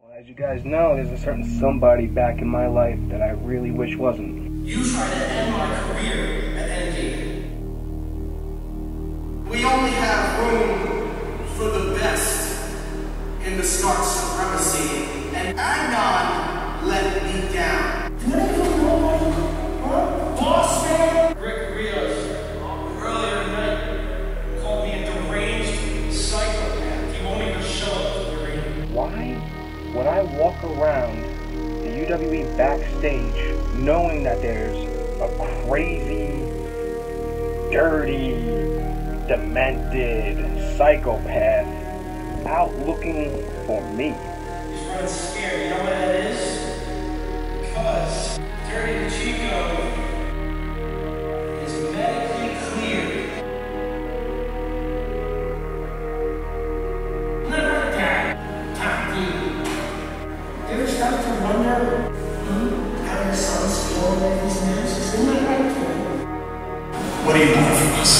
Well, as you guys know, there's a certain somebody back in my life that I really wish wasn't. You tried to end my career at ND. We only have room for the best in the Stark Supremacy, and Adnaan let me down. Did I do nobody? Huh? Boss man? Rios, earlier tonight, called me a deranged psychopath. He won't even show up to the ring. Why? When I walk around the UWE backstage, knowing that there's a crazy, dirty, demented psychopath out looking for me. He's running scared. You know what that is? Because Dirty Decicco is medically cleared. Never again. You ever stop to wonder how your sons feel about these matches? Isn't that right, Kim? What do you want from us?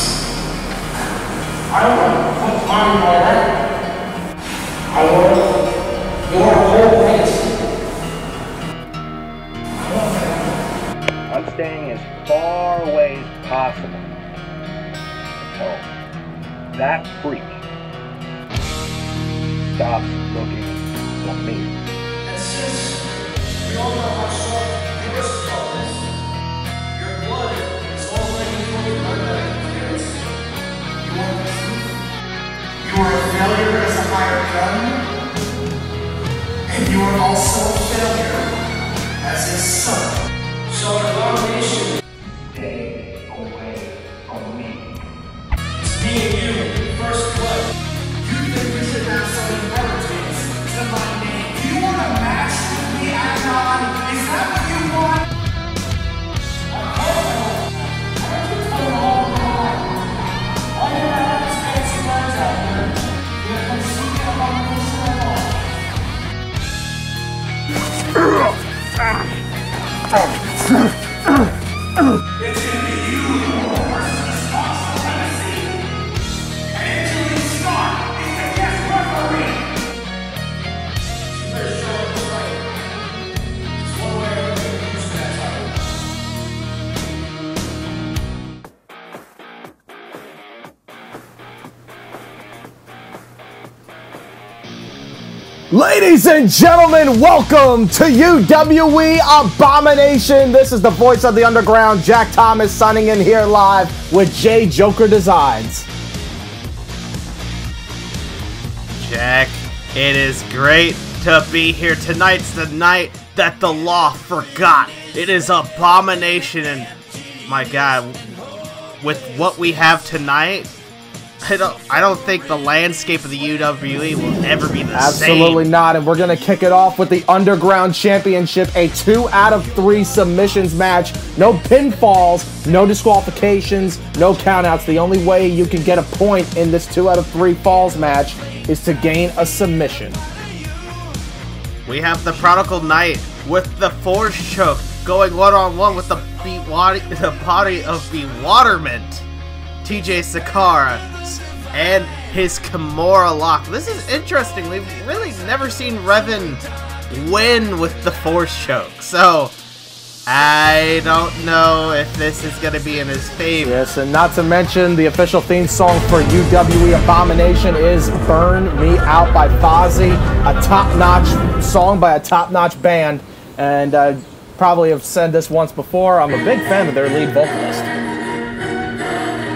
I don't want to put on my life. I want your whole race. I'm staying as far away as possible. So that freak stops looking for me. And since we all know how strong your skull is, your blood is already flowing by medical clearance. You want the truth? You are a failure as a hired gun, and you are also a failure as his son. So an abomination. Stay away from me. It's me and you, first blood. You think we should have some inheritance to my name? Do you want a match with me, Adnaan? Is that what you want? I don't know all the time. All you have is fancy words out here. You're conceited abomination at all. It's gonna be you versus the Stark Supremacy. And Angelique Stark is the guest referee. She better show up to fight. It's one way or another to use that title. Ladies and gentlemen, welcome to UWE Abomination. This is the voice of the underground, Jack Thomas, signing in here live with J Joker Designs. Jack, it is great to be here. Tonight's the night that the law forgot. It is Abomination, and my God, with what we have tonight, I don't think the landscape of the UWE will ever be the same. Absolutely not, and we're going to kick it off with the Underground Championship, a 2 out of 3 submissions match. No pinfalls, no disqualifications, no countouts. The only way you can get a point in this 2 out of 3 falls match is to gain a submission. We have the Prodigal Knight with the Force Choke going one-on-one with the body of Bewilderment, TJ Sakara, and his Kimura lock. This is interesting. We've really never seen Revan win with the Force Choke, so I don't know if this is going to be in his favor. Yes, and not to mention the official theme song for UWE Abomination is Burn Me Out by Fozzy, a top-notch song by a top-notch band, and I probably have said this once before, I'm a big fan of their lead vocalist.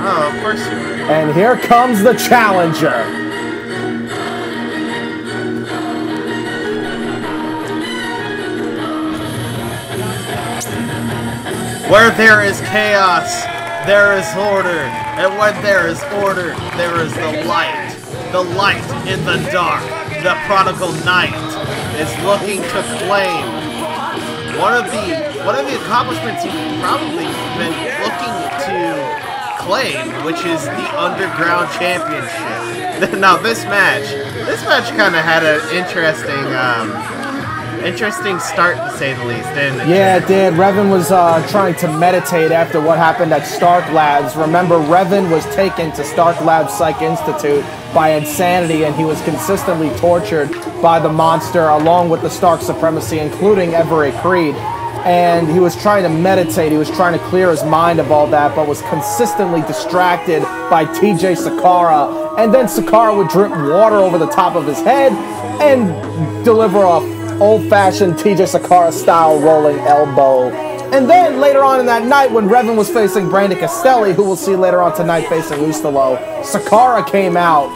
Oh, of course you are. And here comes the challenger. Where there is chaos, there is order. And when there is order, there is the light. The light in the dark. The Prodigal Knight is looking to claim one of the accomplishments he's probably been looking to claim, which is the Underground Championship. Now this match kind of had an interesting Interesting start, to say the least, didn't it? Yeah, it did. Revan was trying to meditate after what happened at Stark Labs. Remember, Revan was taken to Stark Labs Psych Institute by insanity, and he was consistently tortured by the monster, along with the Stark Supremacy, including Everett Creed. And he was trying to meditate. He was trying to clear his mind of all that, but was consistently distracted by TJ Sakara. And then Sakara would drip water over the top of his head and deliver a old-fashioned TJ Sakara-style rolling elbow. And then later on in that night, when Revan was facing Brandon Castelli, who we'll see later on tonight facing Ustalo, Sakara came out,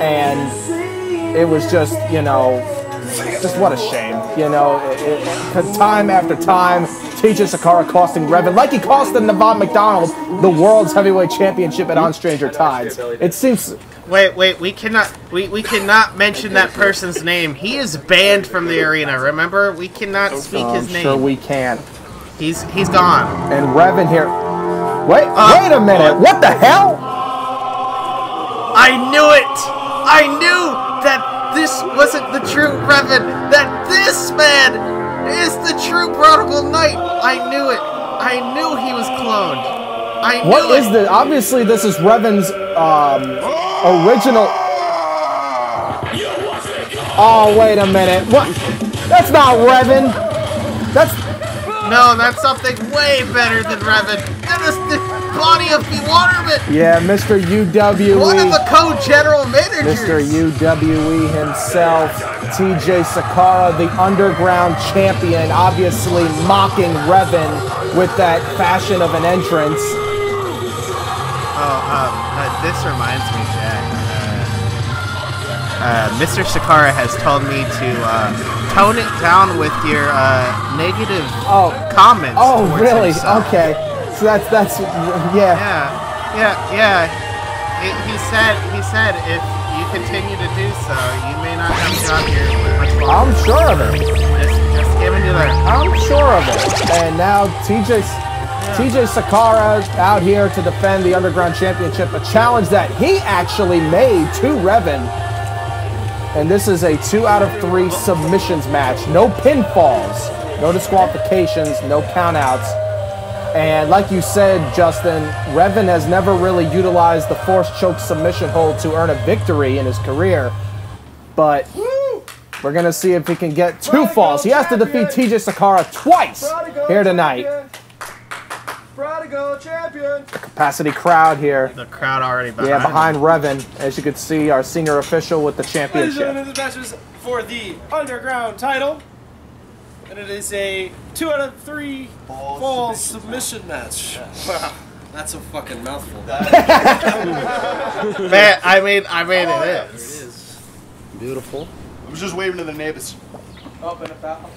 and it was just, you know, just what a shame. You know, time after time, TJ Sakara costing Revan, like he cost the Navon McDonald the World's Heavyweight Championship at On Stranger Tides. It seems... Wait, we cannot mention that person's name. He is banned from the arena, remember? We cannot speak his name. Sure we can. He's gone. And Revan here... Wait a minute, what the hell? I knew it! I knew that this wasn't the true Revan, that this man is the true Prodigal Knight. I knew it. I knew he was cloned. I knew What is this? Obviously, this is Revan's original... Oh, wait a minute. What? That's not Revan. No, that's something way better than Revan. That is the body of Bewilderment. Yeah, Mr. UWE. One of the co-general managers. Mr. UWE himself, TJ Sakara, the underground champion, obviously mocking Revan with that fashion of an entrance. This reminds me, Jack. Mr. Sakara has told me to tone it down with your negative comments. Oh, really? Himself. Okay. So that's yeah. Yeah. He said if you continue to do so, you may not have a job here for much longer. I'm sure of it. Just giving you that. I'm sure of it. And now TJ Sakara out here to defend the Underground Championship, a challenge that he actually made to Revan. And this is a 2 out of 3 submissions match. No pinfalls, no disqualifications, no countouts. And like you said, Justin, Revan has never really utilized the force choke submission hold to earn a victory in his career. But we're going to see if he can get 2 falls. He has to defeat TJ Sakara twice here tonight. Prodigal champion. The capacity crowd here. The crowd already behind. Yeah, behind Revan. As you can see, our senior official with the championship. Ladies and gentlemen, this match is for the Underground title. And it is a 2 out of 3 fall submission match. Wow, that's a fucking mouthful. Man, I mean, it is. Beautiful. I was just waving to the neighbors. Up and about.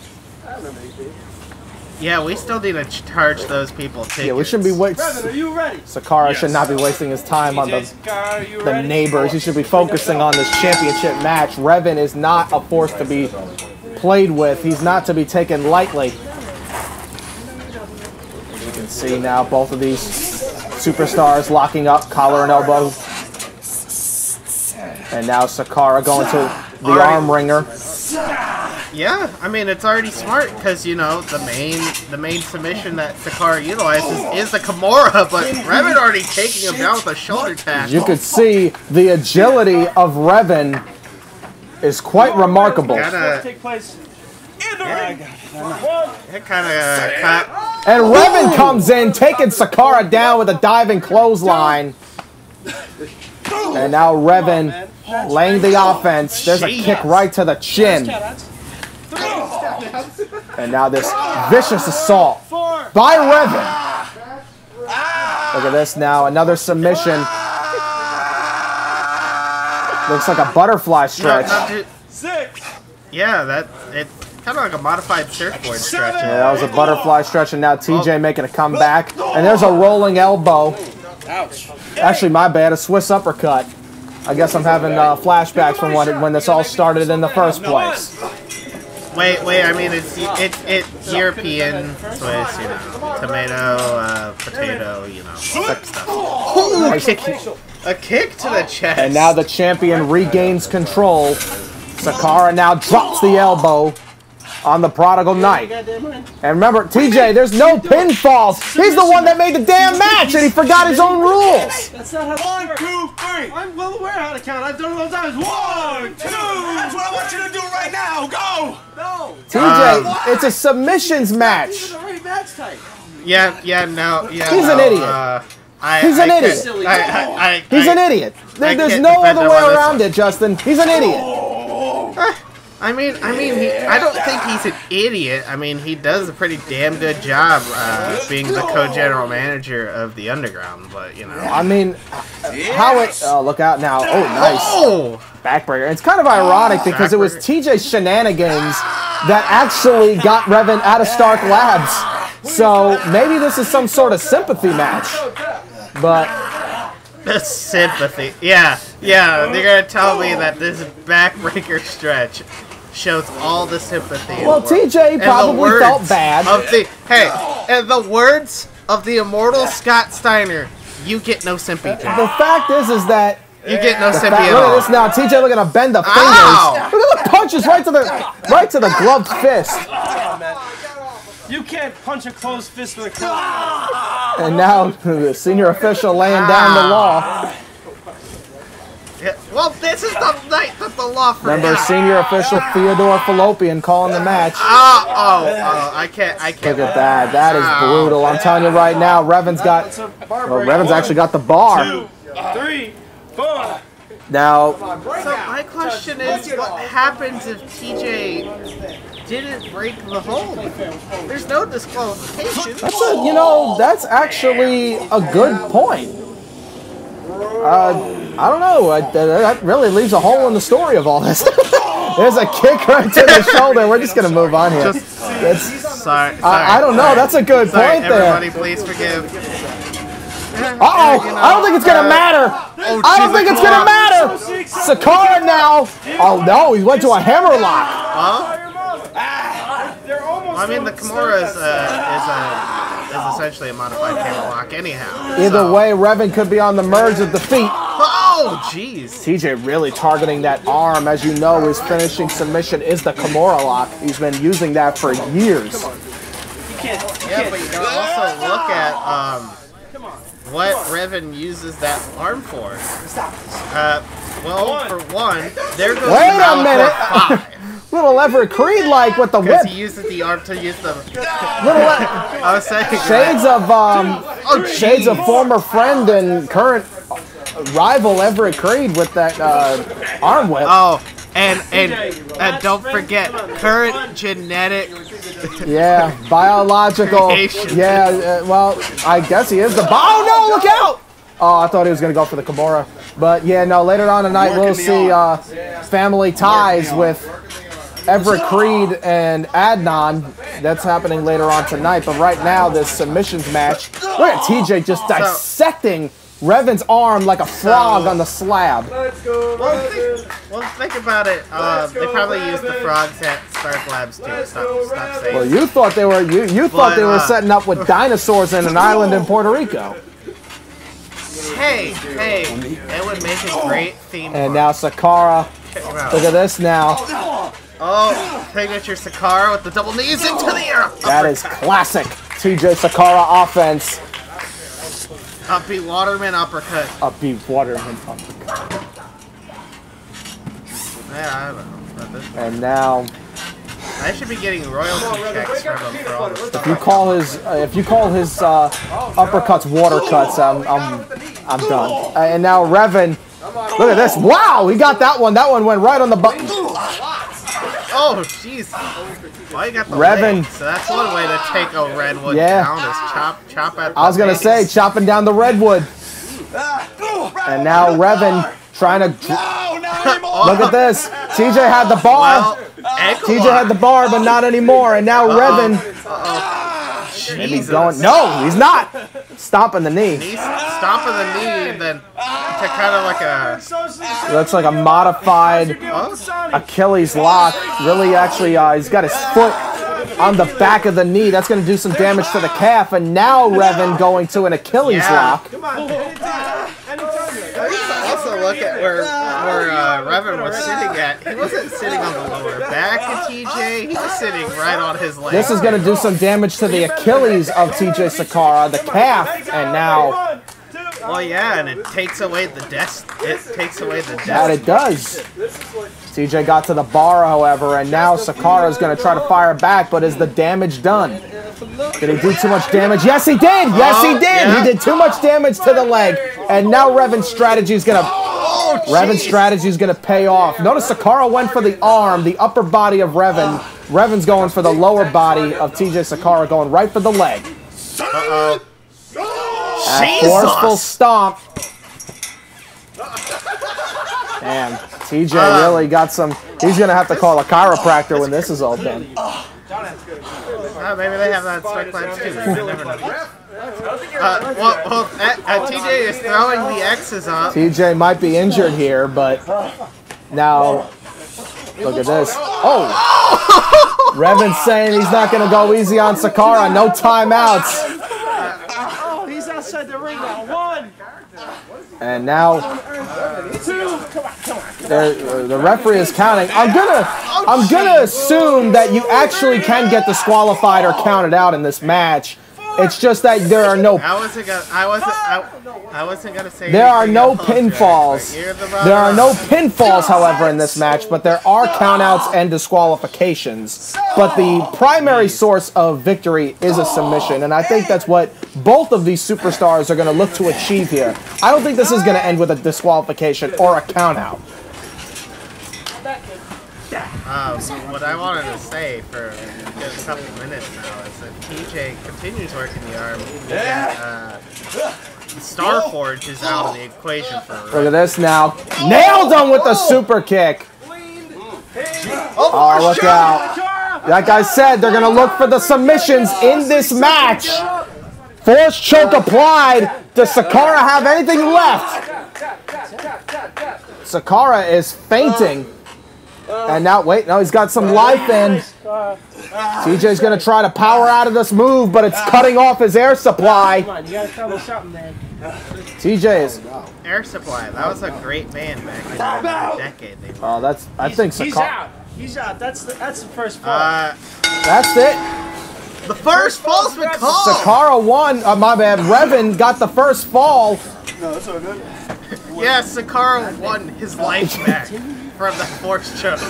I remember these days. Yeah, we still need to charge those people tickets. Yeah, we shouldn't be waiting. Revan, are you ready? Sakara should not be wasting his time on the neighbors. He should be focusing on this championship match. Revan is not a force to be played with. He's not to be taken lightly. You can see now both of these superstars locking up, collar and elbow. And now Sakara going to the arm wringer. Yeah, I mean it's already smart because you know the main submission that Sakara utilizes is the Kimura, but Revan already taking him down with a shoulder tap. You could see the agility of Revan is quite remarkable. Take place in the ring. It kind of cut. And Revan comes in, taking Sakara down with a diving clothesline. And now Revan laying the offense. There's a kick right to the chin. And now this vicious assault by Revan. Look at this now, another submission. Looks like a butterfly stretch. Yeah, it's kind of like a modified surfboard stretch. Yeah, that was a butterfly stretch, and now TJ making a comeback. And there's a rolling elbow. Ouch. Actually, my bad, a Swiss uppercut. I guess I'm having flashbacks from when this all started in the first place. Wait, I mean, it's European, Swiss, you know, tomato, potato, you know, stuff. Ooh, a kick to the chest. And now the champion regains control. Sakara now drops the elbow. on the Prodigal Knight. And remember, TJ, there's no pinfalls. He's the one that made the damn match, and he forgot his own rules. That's not how 1, 2, 3. I'm well aware how to count. I've done it all times. 1, 2. That's what I want you to do right now. Go. No. TJ, it's a submissions match. This is the right match type. Yeah, no, yeah. He's an idiot. He's an idiot. He's an idiot. There's no other way around it, Justin. He's an idiot. I mean, I don't think he's an idiot. I mean, he does a pretty damn good job being the co-general manager of the Underground, but, you know. I mean, how it... Oh, look out now. Oh, nice. Oh! Backbreaker. It's kind of ironic because it was TJ's shenanigans that actually got Revan out of Stark Labs. So maybe this is some sort of sympathy match. But... Sympathy. Yeah, they're going to tell me that this backbreaker stretch shows all the sympathy. Well, TJ probably felt bad. And the words of the immortal Scott Steiner, you get no sympathy. The fact is that you get no sympathy at look all. at this now. TJ looking to bend the fingers. Ow! Look at the punches right to the gloved fist. You can't punch a closed fist with a closed. And now the senior official laying down the law. Yeah, well, this is the night that the law forgot. Remember, senior official Theodore Fallopian calling the match. I can't. Look at that. That is brutal. I'm telling you right now, Revan's actually got the bar. 2, 3, 4. Now, So my question is, what happens if TJ didn't break the hold? There's no disqualification. that's actually a good point. I don't know. That really leaves a hole in the story of all this. There's a kick right to the shoulder. We're just going to move on here. Sorry. I don't know. That's a good point there. Everybody, please forgive. Uh-oh. I don't think it's going to matter. I don't think it's going to matter. Sakara now. Oh, no. He went to a hammerlock. Huh? I mean, the Kimura is essentially a modified hammerlock anyhow. Either way, Revan could be on the merge of the feet. Oh, jeez. TJ really targeting that arm. As you know, his finishing submission is the Kimura lock. He's been using that for years. Yeah, but you can also look at what Revan uses that arm for. Well, for one, there goes Wait a minute. 5. Little Everett Creed like with the whip. Because he uses the arm to use the... I was saying... Shades of former friend and current rival Everett Creed with that arm whip. Oh, and don't forget, current genetic... Yeah, biological. Yeah, well, I guess he is the... Oh, no, look out! Oh, I thought he was going to go for the Kimura. But, yeah, no, later on tonight we'll see family ties with Everett Creed and Adnaan. That's happening later on tonight. But right now, this submissions match, look at TJ just dissecting Revan's arm like a frog on the slab. Well, think about it. They probably used the frogs at Stark Labs too. Stop saying. Well, you thought they were you thought they were setting up with dinosaurs in an island in Puerto Rico. Hey, it would make a great theme. And now Sakara. Look at this now. Oh, signature Sakara with the double knees into the air. That is classic TJ Sakara offense. Upbeat Waterman uppercut. Upbeat Waterman uppercut. Yeah, I don't know. And now, I should be getting royalty checks from him for all this stuff. if you call his uppercuts water cuts, I'm done. And now Revan, look at this! Wow, he got that one. That one went right on the button. Oh, jeez. Well, you got the Revan. leg, so that's one way to take a redwood down is chop at the I was gonna say chopping down the redwood. And now Revan trying to look at this. TJ had the bar. TJ had the bar, but not anymore. And now Revan. Jesus. Going, no, he's not. Stomping the knee. He's stomping the knee and then to kind of like a... Looks like a modified Achilles lock. Really, actually, he's got his foot on the back of the knee. That's going to do some damage to the calf. And now Revan going to an Achilles lock. Also, look at where Revan was sitting at, he wasn't sitting on the lower back of TJ, he was sitting right on his leg. This is going to do some damage to the Achilles of TJ Sakara, the calf, and now... Well, yeah, and it takes away the destiny. That it does. TJ got to the bar, however, and now Sakara is going to try to fire back, but is the damage done? Did he do too much damage? Yes, he did! Yes, he did! Yeah. He did too much damage to the leg, and now Revan's strategy is going to pay off. Notice Sakara went for the arm, the upper body of Revan. Revan's going for the lower body of TJ Sakara, going right for the leg. Uh-oh. A forceful stomp. Damn, TJ really got some. He's going to have to call a chiropractor when this is all done. Maybe they have that strike class too. I never know. TJ is throwing the X's up. TJ might be injured here, but now look at this. Oh! Revan's saying he's not going to go easy on Sakara. No timeouts. Outside the ring now. 1. And now the referee is counting. I'm gonna assume that you actually can get disqualified or counted out in this match. It's just that there are no. I wasn't gonna say. There are no pinfalls. There are no pinfalls, however, in this match, but there are countouts and disqualifications. But the primary source of victory is a submission, and I think that's what both of these superstars are going to look to achieve here. I don't think this is going to end with a disqualification or a countout. What I wanted to say for a couple minutes now is that TJ continues working the arm. Starforge is out of the equation for. Look at this now. Nailed him with the super kick. Oh, look out. Like I said, they're going to look for the submissions in this match. Force choke applied. Does Sakara have anything left? Sakara is fainting. And now, wait, no, he's got some life in. TJ's going to try to power out of this move, but it's cutting off his air supply. Come on, you got to cover something, man. TJ is... Air supply, that was a great band back in the decade. Oh, that's... I think Sakara... He's out. He's out. That's the first fall. That's it. The first fall's been called. Sakara won. My bad. Revan got the first fall. No, that's all good. Yeah, Sakara won his life back from the force choke.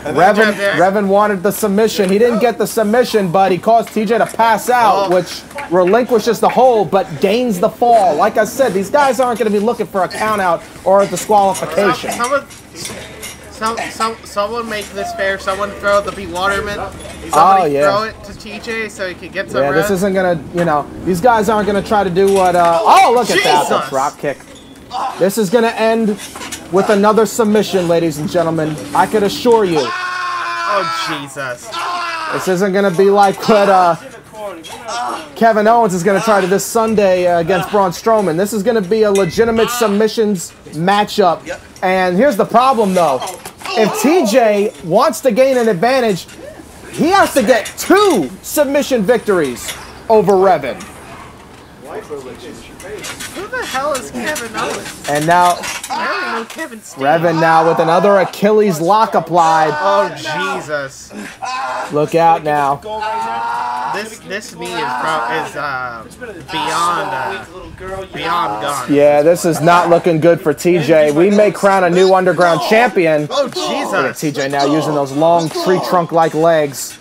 Revan wanted the submission. He didn't get the submission, but he caused TJ to pass out, which relinquishes the hold, but gains the fall. Like I said, these guys aren't going to be looking for a countout or a disqualification. Someone make this fair. Someone throw the Bewaterment. Throw it to TJ so he can get some rest. This isn't going to, these guys aren't going to try to do what, oh, look at that. That's drop kick. This is going to end with another submission, ladies and gentlemen. I could assure you. Oh, Jesus. This isn't going to be like what Kevin Owens is going to try to this Sunday against Braun Strowman. This is going to be a legitimate submissions matchup. And here's the problem, though. If TJ wants to gain an advantage, he has to get 2 submission victories over Revan. Who the hell is Kevin Owens? And now, Revan now with another Achilles lock applied. Oh, Jesus. Look out now. This knee is beyond gone. Yeah, this is not looking good for TJ. We may crown a new underground champion. Oh, Jesus. Look at TJ now using those long tree trunk-like legs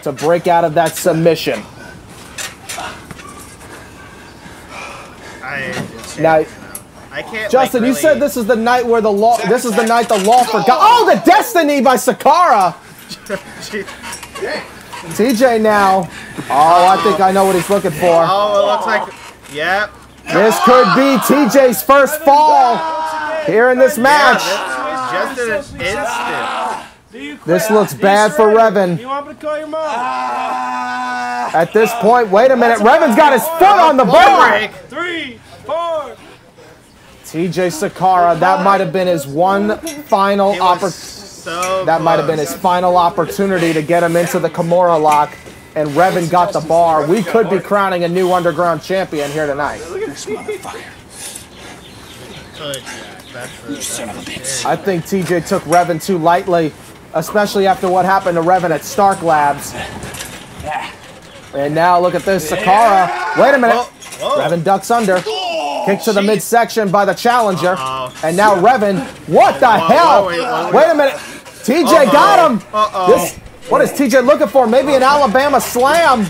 to break out of that submission. Now, I can't. Justin, you said this is the night where the law. This is the night the law forgot. Oh, the Destiny by Sakara. TJ now. Oh, I think I know what he's looking for. Oh, it looks like. Yep. This could be TJ's first fall here in this match. Yeah, just in an instant. This looks bad for Revan. You want me to call your mom? At this point, wait a minute. Revan's got his foot on the bar. 3, 4. TJ Sakara, that might have been his one final opportunity. That might have been his final opportunity to get him into the Kimura lock, and Revan got the bar. We could be crowning a new underground champion here tonight. Look at this motherfucker. hood, Jack. That's the I think TJ took Revan too lightly, especially after what happened to Revan at Stark Labs. And now look at this, Sakara. Wait a minute. Whoa. Revan ducks under. Kick to the midsection by the challenger. And now Revan. What the hell? Wait a minute. TJ got him. What is TJ looking for? Maybe an Alabama slam.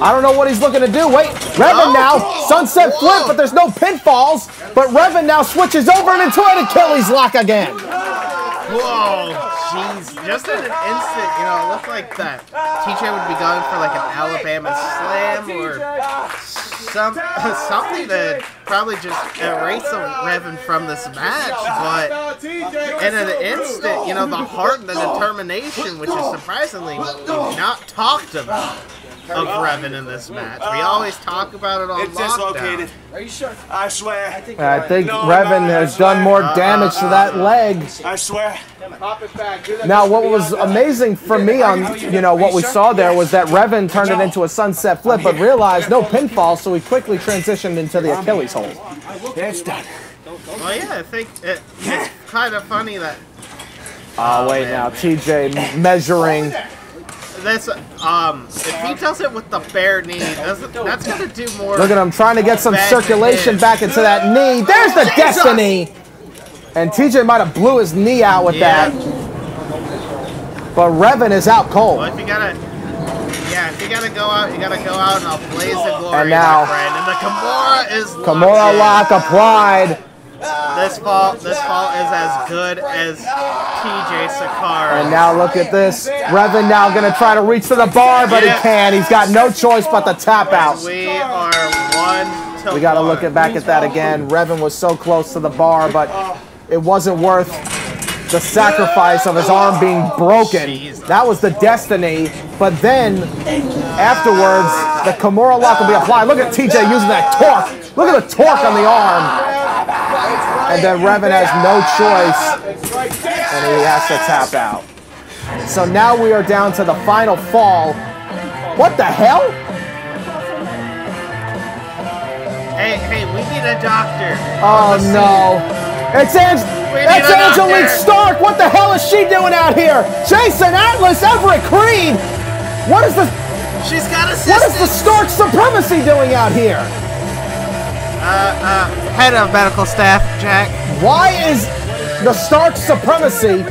I don't know what he's looking to do. Wait, Revan now. Sunset flip, but there's no pinfalls. But Revan now switches over and into an Achilles lock again. Whoa, jeez. Just in an instant, you know, it looked like that TJ would be going for like an Alabama slam or something that probably just erase Revan from this match, but in an instant, you know, the heart and the determination, which is surprisingly not talked about of Revan in this match. We always talk about it on It's Lockdown. dislocated. Are you sure? I swear. I think Revan has done more damage to that leg. I swear. Now, what was amazing for me on, you know, what we saw there was that Revan turned it into a sunset flip, but realized no pinfall, so he quickly transitioned into the Achilles hold. It's done. Well, yeah, I think it's kind of funny that... Wait now, TJ measuring. This, if he does it with the bare knee, that's gonna do more. Look at him trying to get some circulation back into that knee. There's the Destiny! And TJ might have blew his knee out with that. But Revan is out cold. Well, if you gotta go out, you gotta go out and I'll blaze the glory, and now, my friend. And the Kimura is Kimura lock applied. This fall is as good as TJ Sakara. And now look at this. Revan now going to try to reach to the bar, but he can't. He's got no choice but to tap out. We are 1-1. We got to look back at that again. Revan was so close to the bar, but it wasn't worth the sacrifice of his arm being broken. That was the Destiny. But then, afterwards, the Kimura lock will be applied. Look at TJ using that torque. Look at the torque on the arm. And then Revan has no choice, and he has to tap out. So now we are down to the final fall. What the hell? Hey, we need a doctor. Oh no. It's Angelique Stark. What the hell is she doing out here? Jason Atlas, Everett Creed. What is the... She's got assistance. What is the Stark Supremacy doing out here? Head of medical staff, Jack. Why is the Stark Supremacy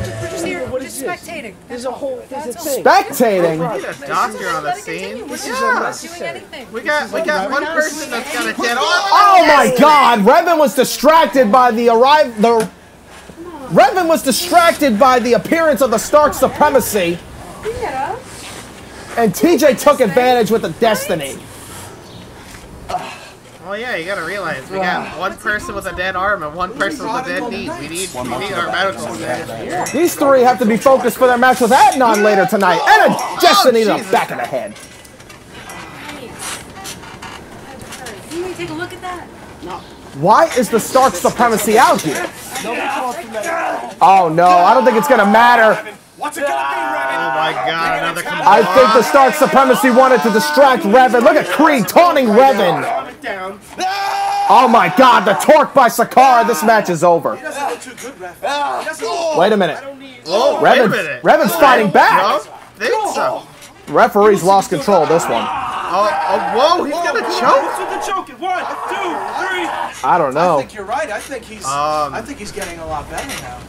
spectating? There's spectating? We need a doctor on the scene. This is unnecessary. We got one person that's got a dead arm. Oh my God! Revan was distracted by Revan was distracted by the appearance of the Stark Supremacy, and TJ took advantage with the Destiny. Well, yeah, you gotta realize we got one person with a dead arm and one person with a dead knee. We need our medical staff here. These three have to be focused for their match with Adnaan later tonight, and a Destiny to the back of the head. Can you take a look at that? Why is the Stark Supremacy out here? Oh no, I don't think it's gonna matter. What's it gonna be, Revan? Oh my God, another Kimura. I think the Stark Supremacy wanted to distract Revan. Look at Creed taunting Revan. Oh my God, the torque by Sakara. This match is over. Wait a minute. Whoa, wait a minute. Revan's fighting back. No, think so. Referee's lost control of this one. Whoa, he's gonna choke. 1, 2, 3. I don't know. I think you're right. I think he's getting a lot better now.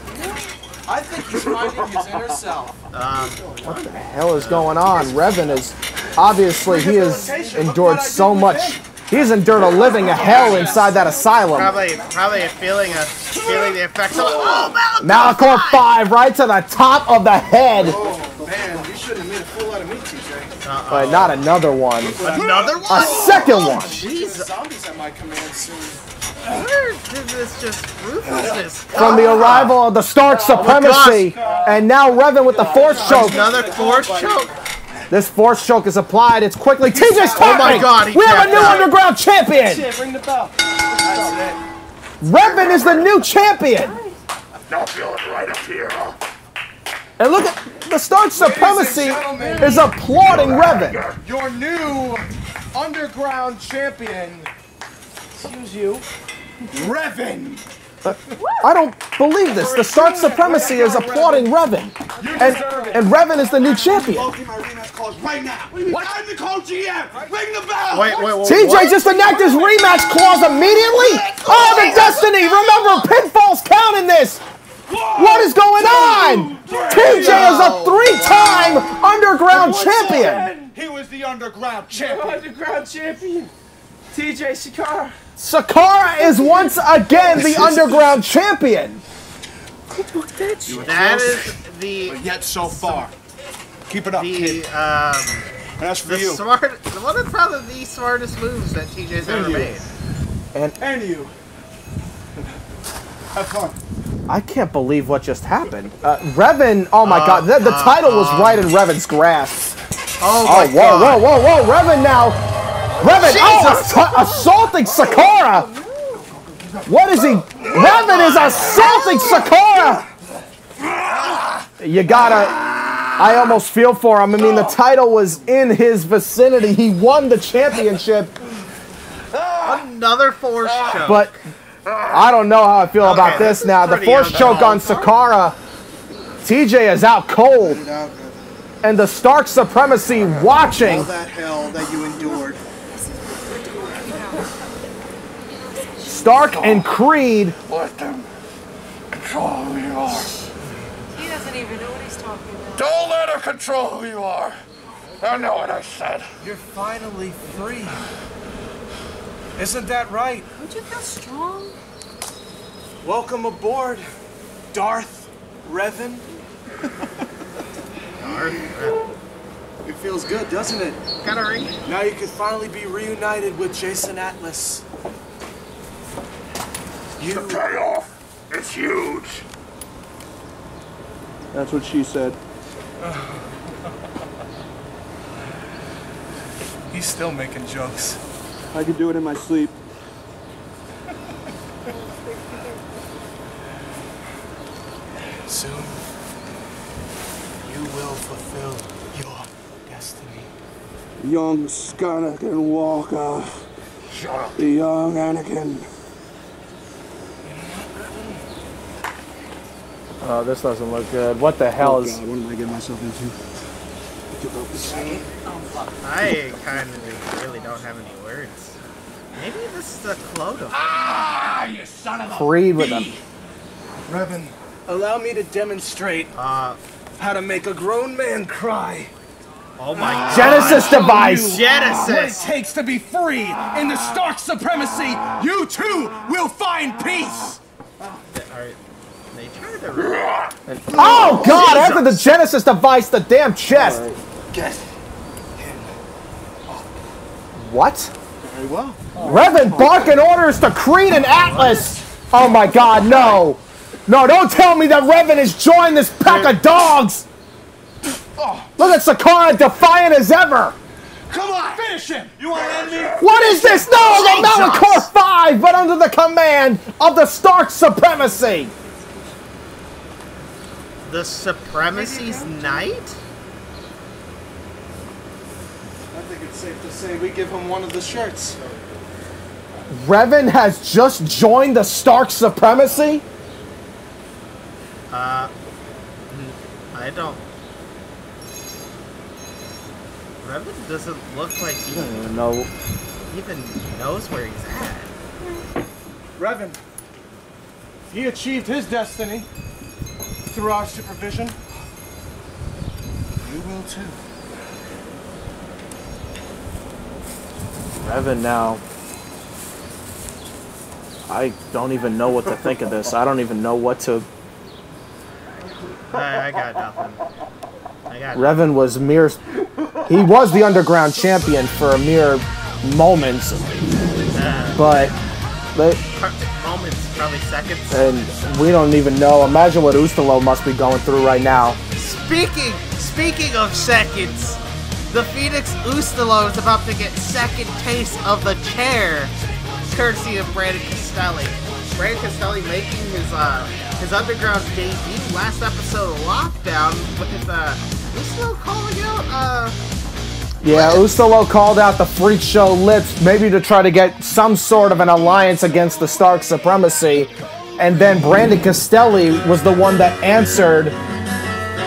I think he's finding his inner self. What the hell is going on? Revan is obviously he has endured so much. He's endured a living a hell inside that asylum. Probably feeling the effects of Malachor 5 right to the top of the head. Oh man, you shouldn't have made a fool out of me, TJ. But not another one. Another one? A second one. Jesus. Zombies at my command soon. Where did this just ruthlessness From the arrival of the Stark Supremacy, and now Revan with the force choke. Another force choke. This force choke is applied. It's quickly. TJ's tapping. Oh my God! We have a new underground champion. Ring the bell. That's it. Revan is the new champion. Now feel it right up here. And look at the Stark Supremacy is applauding Revan. Your new underground champion. Excuse you, Revan. I don't believe this. The Stark Supremacy is applauding Revan. And Revan is the new champion. My rematch clause right now. I'm the co-GM. Ring the bell. Wait, TJ just enacted his rematch clause immediately? Oh, the Destiny! Remember, pinfalls count in this! What is going on? TJ is a 3-time Underground champion! He was the Underground champion. Underground champion. TJ Sakara. Sakara is once again the Underground champion! That is the... But yet so far. Keep it up, kid. The, That's for you. one of probably the smartest moves that TJ's ever made. And you. Have fun. I can't believe what just happened. Revan, oh my god, the title was right in Revan's grasp. Oh my god. Whoa, Revan now. Revan, assaulting Sakara. What is he? Revan is assaulting Sakara. You gotta, I almost feel for him. I mean, the title was in his vicinity. He won the championship. Another force choke. But I don't know how I feel about this now. The force choke on Sakara. TJ is out cold. And the Stark Supremacy watching. All that hell that you endured. Stark and Creed. Let them control who you are. He doesn't even know what he's talking about. Don't let her control who you are. I know what I said. You're finally free. Isn't that right? Don't you feel strong? Welcome aboard, Darth Revan. It feels good, doesn't it? Got a ring? Now you can finally be reunited with Jason Atlas. The payoff is huge. That's what she said. He's still making jokes. I could do it in my sleep. Soon, you will fulfill your destiny. Young Skywalker. Shut up. The young Anakin. Oh, this doesn't look good. What the hell is... God, what am I getting myself into? I kind of really don't have any words. Maybe this is a Clodo. Ah, you son of a Creed with him. Revan, allow me to demonstrate how to make a grown man cry. Oh my god. Genesis device. What it Genesis. takes to be free in the Stark Supremacy. You too will find peace. They tried to... Oh god, after the Genesis device, the damn chest. Get What? Very well. Revan barking orders to Creed and Atlas. Oh my god, no. No, don't tell me that Revan has joined this pack of dogs. Look at Sakara defiant as ever. Come on, finish him. You want to end me? What is this? No, the Malachor 5, but under the command of the Stark Supremacy. The Supremacy's Knight? I think it's safe to say we give him one of the shirts. Revan has just joined the Stark Supremacy? I don't... Revan doesn't look like he even knows where he's at. Revan, he achieved his destiny through our supervision. You will too. Revan now. I don't even know what to think of this. I don't even know what to... I got nothing. Revan was mere... He was the Underground champion for a mere moments. But... Moments, probably seconds. And we don't even know. Imagine what Ustalo must be going through right now. Speaking of seconds, the Phoenix Ustalo is about to get second taste of the chair, courtesy of Brandon Castelli. Brandon Castelli making his Underground debut last episode of Lockdown with Ustalo calling out Yeah, Ustalo called out the Freak Show Lips, maybe to try to get some sort of an alliance against the Stark Supremacy. and then Brandon Castelli was the one that answered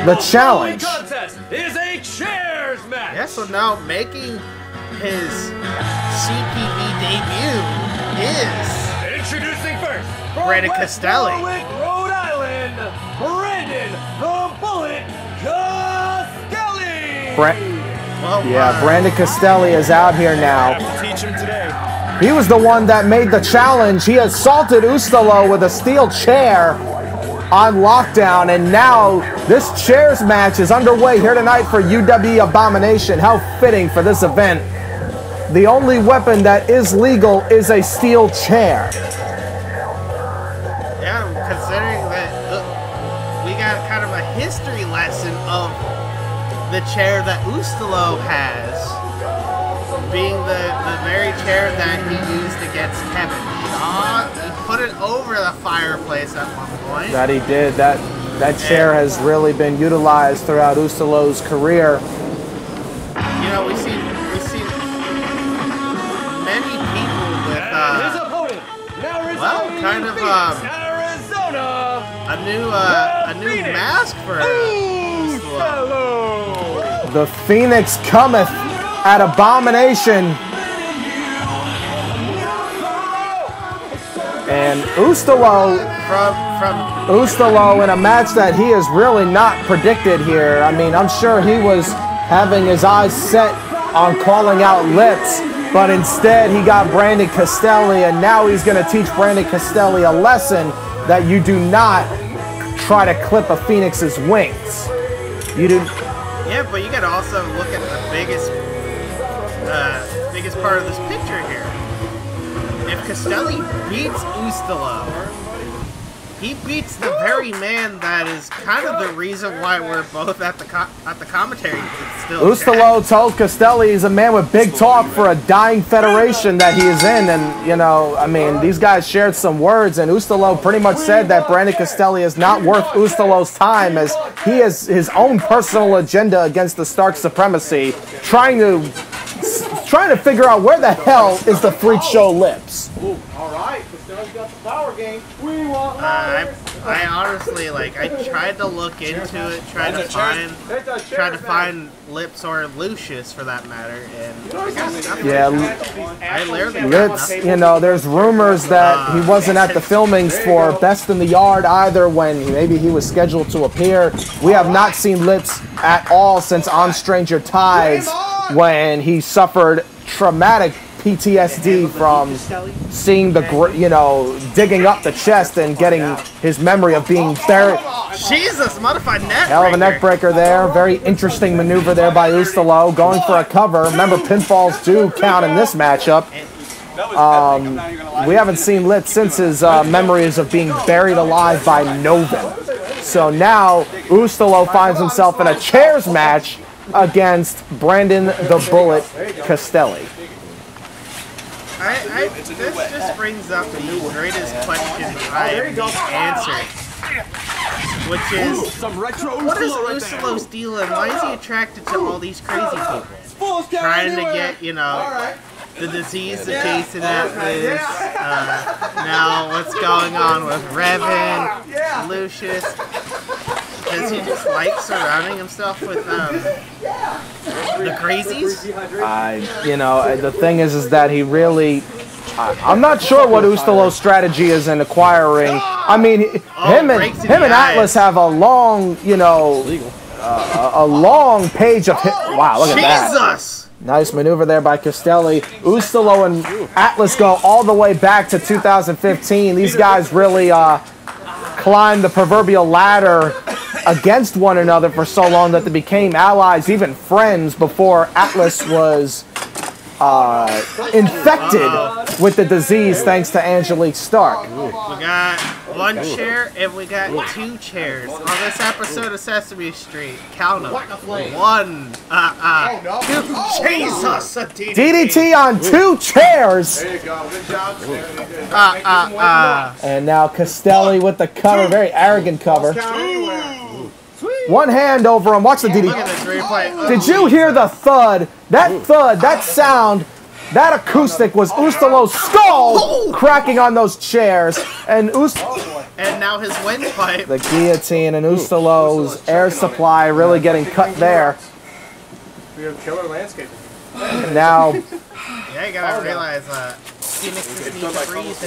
the challenge. Contest is a chairs match. Yeah, so now making his CPV debut is Introducing first, Brandon from Castelli. West Warwick, Rhode Island, Brandon the Bullet Castelli. Yeah, Brandon Castelli is out here now. Teach him today. He was the one that made the challenge. He assaulted Ustalo with a steel chair on lockdown, and now this chairs match is underway here tonight for UWE Abomination. How fitting for this event. The only weapon that is legal is a steel chair. Yeah, considering that we got kind of a history lesson of the chair that Ustalo has, being the very chair that he used against Kevin Shaw. He put it over the fireplace at one point. That he did. That chair has really been utilized throughout Ustalo's career. You know, we've seen many people with His opponent, now well, kind of Arizona, a new mask for Ustalo. The Phoenix cometh at Abomination. And Ustalo in a match that he is really not predicted here. I mean, I'm sure he was having his eyes set on calling out Lips, but instead he got Brandon Castelli, and now he's going to teach Brandon Castelli a lesson that you do not try to clip a Phoenix's wings. You do. Yeah, but you gotta also look at the biggest part of this picture here. If Castelli beats Ustalo, he beats the very man that is kind of the reason why we're both at the commentary still. Ustalo told Castelli he's a man with big talk for a dying federation that he is in, and you know, I mean, these guys shared some words, and Ustalo pretty much said that Brandon Castelli is not worth Ustalo's time, as he has his own personal agenda against the Stark Supremacy, trying to figure out where the hell is the freak show Lips. All right, Castelli's got the power game. We want I honestly, like, I tried to look into it, tried to find Lips or Lucius for that matter, and I got nothing. Yeah, I literally got Lips, nothing. you know, there's rumors that he wasn't at the filmings for Best in the Yard either, when maybe he was scheduled to appear. We have not seen Lips at all since On Stranger Tides, when he suffered traumatic PTSD from seeing the, you know, digging up the chest and getting his memory of being buried. Jesus, modified neck Hell of a neck breaker there. Very interesting maneuver there by Ustalo, going for a cover. Remember, pinfalls do count in this matchup. We haven't seen Lit since his memories of being buried alive by Novin. So now Ustalo finds himself in a chairs match against Brandon the Bullet Castelli. This just brings up the greatest question I answered, which is, what is Ustalo's deal and why is he attracted to all these crazy people? Trying to get, you know, the disease adjacent Atlas, now what's going on with Revan, Lucius. Does he just like surrounding himself with the crazies? You know, the thing is that he really... I'm not sure what Ustalo's strategy is in acquiring. I mean, him and Atlas have a long, you know, a long page of... Wow, look at that. Jesus! Nice maneuver there by Castelli. Ustalo and Atlas go all the way back to 2015. These guys really climbed the proverbial ladder against one another for so long that they became allies, even friends, before Atlas was infected with the disease thanks to Angelique Stark. We got one chair and we got two chairs on this episode of Sesame Street. Count them. One, two. Jesus! DDT on two chairs! There you go. Good job. And now Castelli with the cover, very arrogant cover. One hand over him. Watch the DDT. Look at this replay. Did you hear the thud? That thud, that sound, that acoustic was Ustalo's skull cracking on those chairs. And And now his windpipe. The guillotine and Ustalo's air supply really getting cut there. We have killer landscaping. And now Yeah, you gotta realize Phoenix needs to breathe.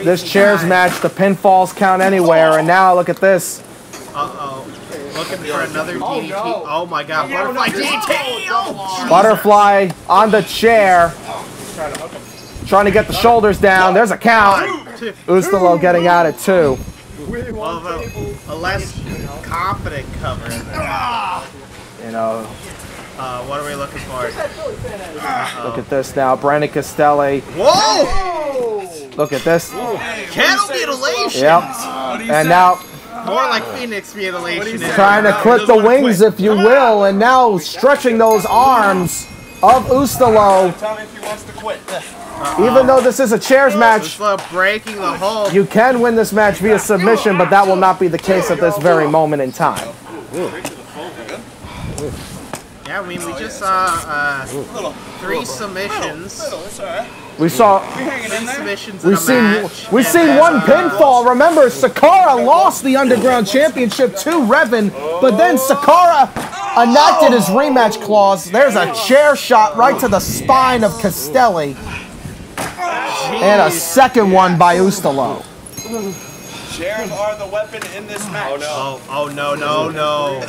this chairs match, the pinfalls count anywhere, and now look at this. Uh-oh. Looking for another DDT. Oh my god, butterfly DDT! Oh, Butterfly on the chair. Trying to get the shoulders down. There's a count. Ustalo getting out at 2. Although a less confident cover. You know, what are we looking for? look at this now. Brandon Castelli. Whoa! Look at this. Cattle mutilation! Yep. And now More like Phoenix mutilation. trying to clip the wings, if you will, and now stretching those arms of Ustalo. Tell me if he wants to quit. Even though this is a chairs match, Breaking the hold. you can win this match via submission, but that will not be the case at this very moment in time. Yeah, I mean, we just saw 3 submissions. We saw. 3 submissions in a match. We've seen one pinfall. Remember, Sakara lost the Underground Championship to Revan, but then Sakara enacted his rematch clause. There's a chair shot right to the spine of Castelli. And a second one by Ustalo. Chairs are the weapon in this match. Oh no, no, no.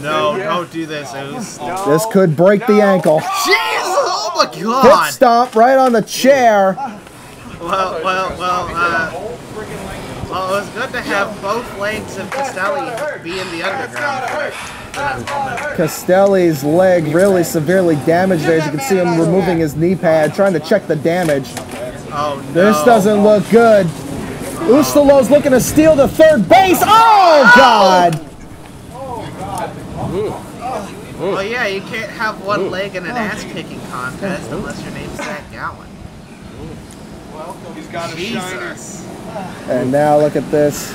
No, don't do this, Oos. This could break the ankle. Jeez! Oh my Hip god! stomp right on the chair. Well, it was good to have both legs of Castelli be in the underground. Castelli's leg really severely damaged there. As you can see him removing his knee pad, trying to check the damage. Oh no. This doesn't look good. Ustalo's looking to steal the third base. Oh, God! Well, yeah, you can't have one leg in an ass-kicking contest unless your name's Zach Gowen. He's got a Jesus. And now look at this.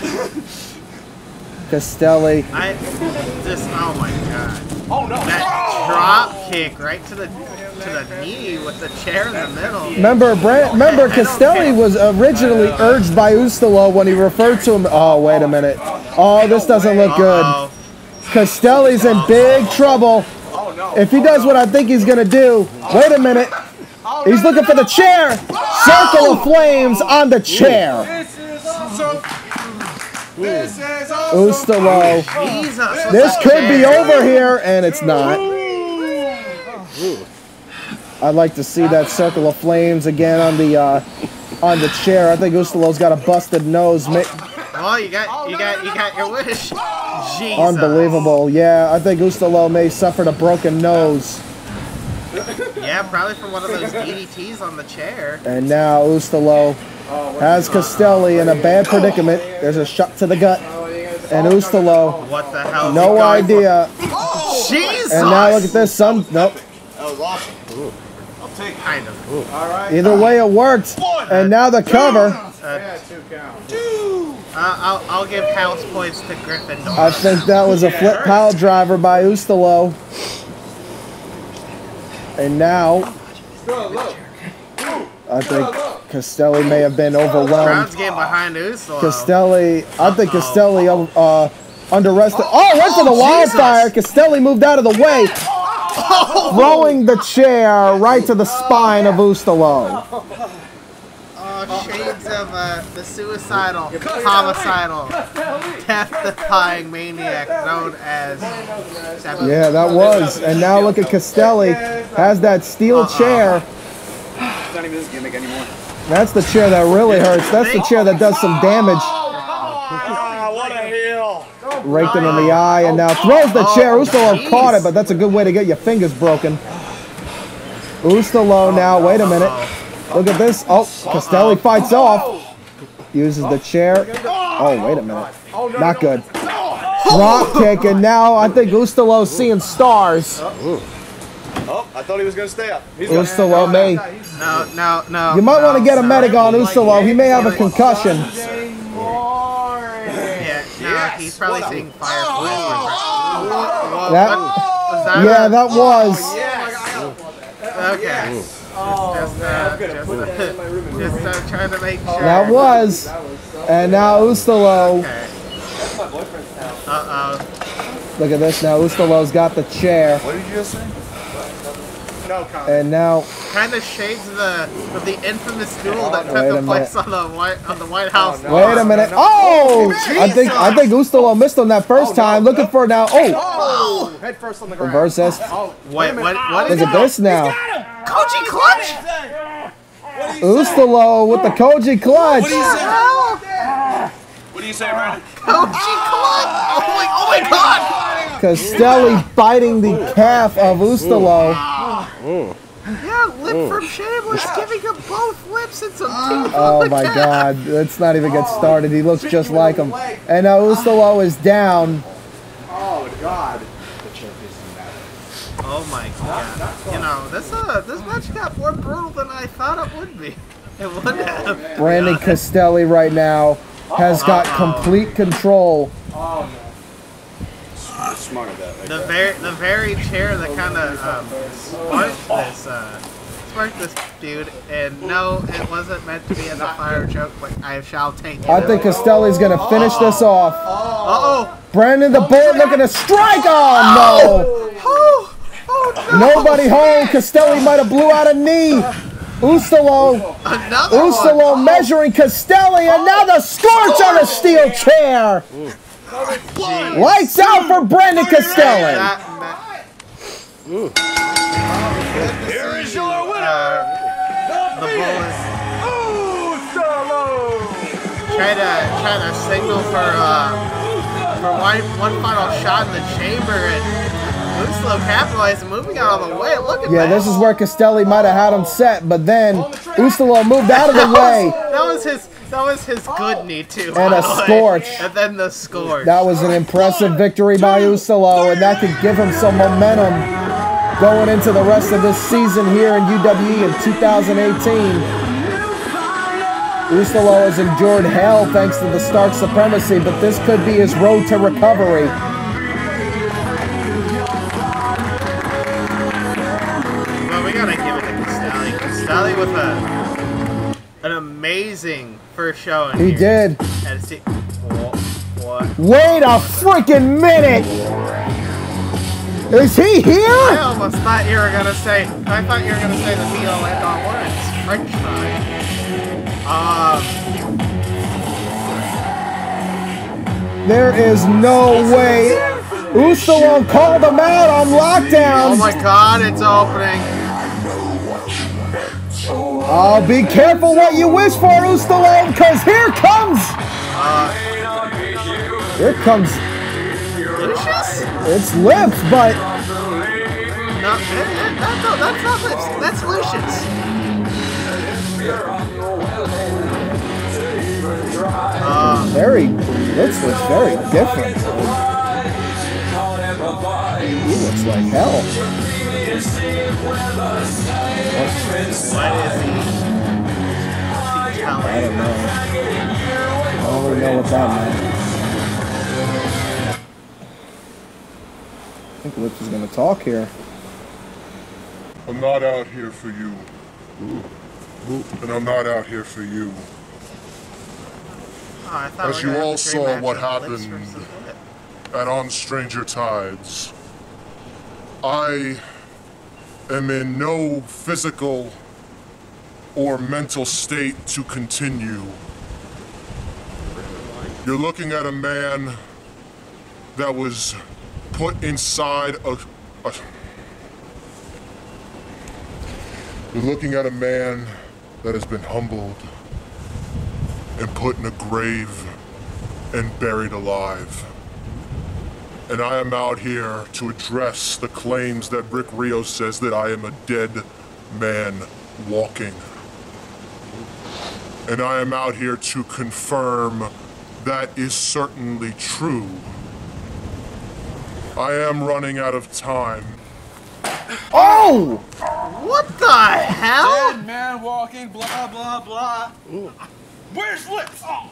Castelli. Oh my god. Oh no. That drop kick right to the knee with the chair in the middle. Remember, Castelli was originally urged by Ustalo when he referred to him. Oh, wait a minute. Oh, this doesn't look good. Castelli's in big trouble. If he does what I think he's going to do. Wait a minute. He's looking for the chair. Circle of flames on the chair. Ustalo. This could be over here, and it's not. I'd like to see that circle of flames again on the chair. I think Ustalo's got a busted nose. Oh, you got your wish. Jesus. Unbelievable. Yeah, I think Ustalo may suffered a broken nose. Yeah, probably from one of those DDTs on the chair. And now Ustalo has Castelli in a bad predicament. There's a shot to the gut. And Ustalo, what the hell? no idea. Jesus. And now look at this, son. Nope. That was awesome. I'll take kind of. All right. Either way, it worked. And now the cover. Yeah, 2 count. I'll give house points to Gryffindor. I think that was a flip pile driver by Ustalo. And now, I think Castelli may have been overwhelmed. Brown's getting behind Ustalo. Castelli, I think Castelli underestimated. Oh, went for the wildfire. Castelli moved out of the way, throwing the chair right to the spine of Ustalo. Shades of the suicidal, homicidal, death-defying maniac known as... Yeah, that was. And now look at Castelli. Has that steel chair. It's not even his gimmick anymore. That's the chair that really hurts. That's the chair that does some damage. What a heel. Raked him in the eye and now throws the chair. Ustalo caught it, but that's a good way to get your fingers broken. Ustalo now, wait a minute. Look at this. Oh, Castelli fights off. Uses the chair. Oh, wait a minute. Not good. Drop kick, and now I think Ustalo's seeing stars. Oh, I thought he was going to stay up. Ustalo may. No. You might want to get a medic on Ustalo. He may have a concussion. Yeah, he's probably seeing fireflies. Yeah, that was. Okay. Just trying to make sure. That was. And now Ustalo. Okay. That's my boyfriend's house. Uh-oh. Look at this now. Ustalo's got the chair. What did you just say? No comment. And now. Kind of shades of the infamous duel that Wait a took place minute. on the White House. Wait a minute. Oh! I think Ustalo missed on that first time. Looking for now. Oh! Head first on the ground. Reverse this. Wait, what is Look at this now. Koji clutch? Ustalo with the Koji clutch. What do you say? What do you say, Brandon? Koji clutch! Oh my god! Castelli biting the calf of Ustalo. Yeah, lip from Shameless, giving him both lips and some teeth. Oh my god. Let's not even get started. He looks just like him. And now Ustalo is down. Oh God. Oh my god! You know, this match got more brutal than I thought it would be. It would have. Brandon Castelli right now has got complete control. Smart that. The very chair that kind of sparked this dude, and no, it wasn't meant to be as a fire joke, but I shall take it. I think Castelli's gonna finish this off. Uh-oh! Brandon the Bullet looking to strike. Oh no! Nobody home. Castelli might have blew out a knee. Ustalo measuring Castelli, and now the scorch on the steel chair. Lights out for Brandon Castelli. Here is your winner, The Bullet. Try to signal for one final shot in the chamber, and Ustalo capitalized and moving out of the way. Look at that. Yeah, this is where Castelli might have had him set, but then Ustalo moved out of the way. That was his good knee too. And a scorch. And then the scorch. That was an impressive victory by Ustalo, and that could give him some momentum going into the rest of this season here in UWE in 2018. Ustalo has endured hell thanks to the Stark Supremacy, but this could be his road to recovery. Well, we gotta give it to Castelli. Castelli with an amazing first showing. He did. And see, what? Wait a freaking minute! Is he here? I almost thought you were gonna say. I thought you were gonna say the B.O. Adnaan words. French fry. There is no way. Ustalo called him out on lockdown. Oh my God! It's opening. Oh, be careful what you wish for, Ustalo, because here comes. Here comes. Lucius? It's lips, but No, that's not lips. That's Lucius. This looks very different. He looks like hell. What is he? I don't know. I don't really know what that meant. I think Lips is going to talk here. I'm not out here for you. And I'm not out here for you. Oh, I thought As we were you gonna all have a great saw match what of Lips happened versus Lip. at On Stranger Tides, I am in no physical or mental state to continue. You're looking at a man that was put inside You're looking at a man that has been humbled and put in a grave and buried alive. And I am out here to address the claims that Rick Rios says that I am a dead man walking. And I am out here to confirm that is certainly true. I am running out of time. Oh! What the hell? Dead man walking, blah, blah, blah. Where's Lips? Oh,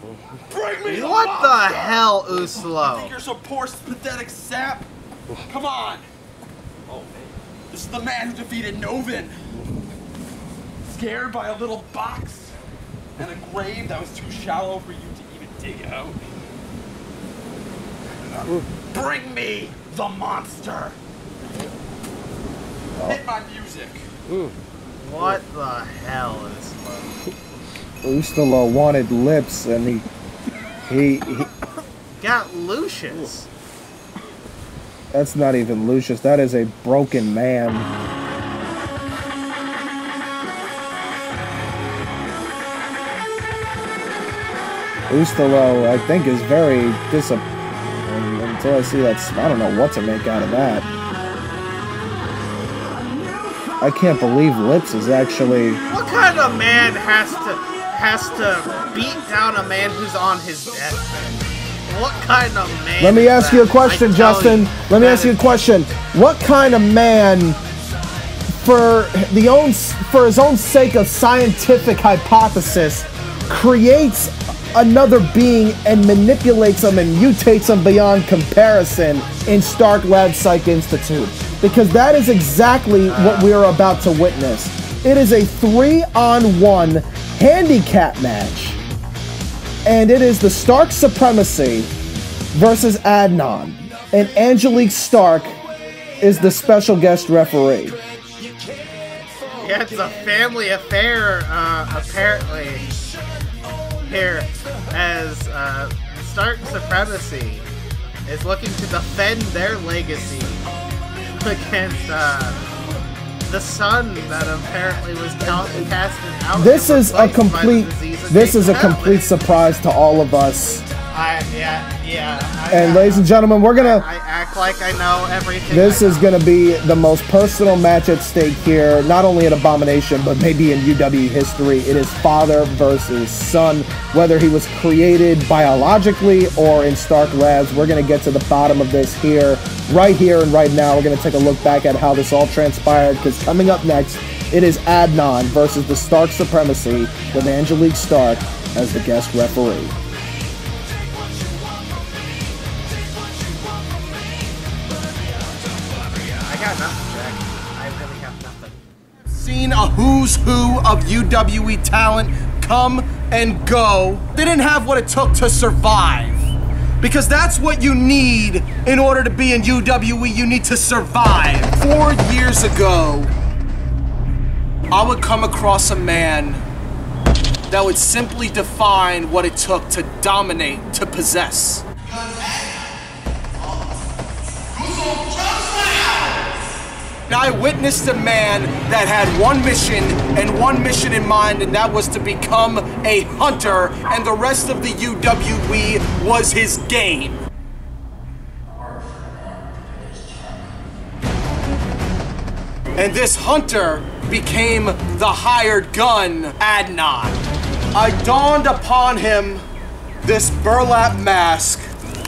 bring me the What box. the hell, You think Ustalo? you're so poor, pathetic sap? Come on. This is the man who defeated Novin. scared by a little box and a grave that was too shallow for you to even dig out? Bring me the monster! Hit my music. What the hell is Ustalo wanted lips, and he got Lucius? That's not even Lucius. That is a broken man. Ustalo, I think, is very disappointed. Until I see that, I don't know what to make out of that. I can't believe Lips is actually... What kind of man has to beat down a man who's on his deathbed? What kind of man? Let me ask you a question, Justin. Let me ask you a question. What kind of man, for his own sake of scientific hypothesis, creates another being and manipulates them and mutates them beyond comparison in Stark Lab Psych Institute? Because that is exactly what we are about to witness. It is a 3-on-1 handicap match. And it is the Stark Supremacy versus Adnaan. And Angelique Stark is the special guest referee. Yeah, it's a family affair, apparently, here, as Stark Supremacy is looking to defend their legacy against the son that apparently was casted out. This is a complete surprise to all of us. And ladies and gentlemen, we're gonna. I act like I know everything. This is gonna be the most personal match at stake here, not only in Abomination, but maybe in UWE history. It is father versus son, whether he was created biologically or in Stark Labs. We're gonna get to the bottom of this here and right now. We're gonna take a look back at how this all transpired, because coming up next, it is Adnaan versus the Stark Supremacy with Angelique Stark as the guest referee. Seen a who's who of UWE talent come and go. They didn't have what it took to survive. Because that's what you need in order to be in UWE. You need to survive. 4 years ago, I would come across a man that would simply define what it took to dominate, to possess. I witnessed a man that had one mission and one mission in mind, and that was to become a hunter, and the rest of the UWE was his game. And this hunter became the hired gun, Adnaan. I donned upon him this burlap mask,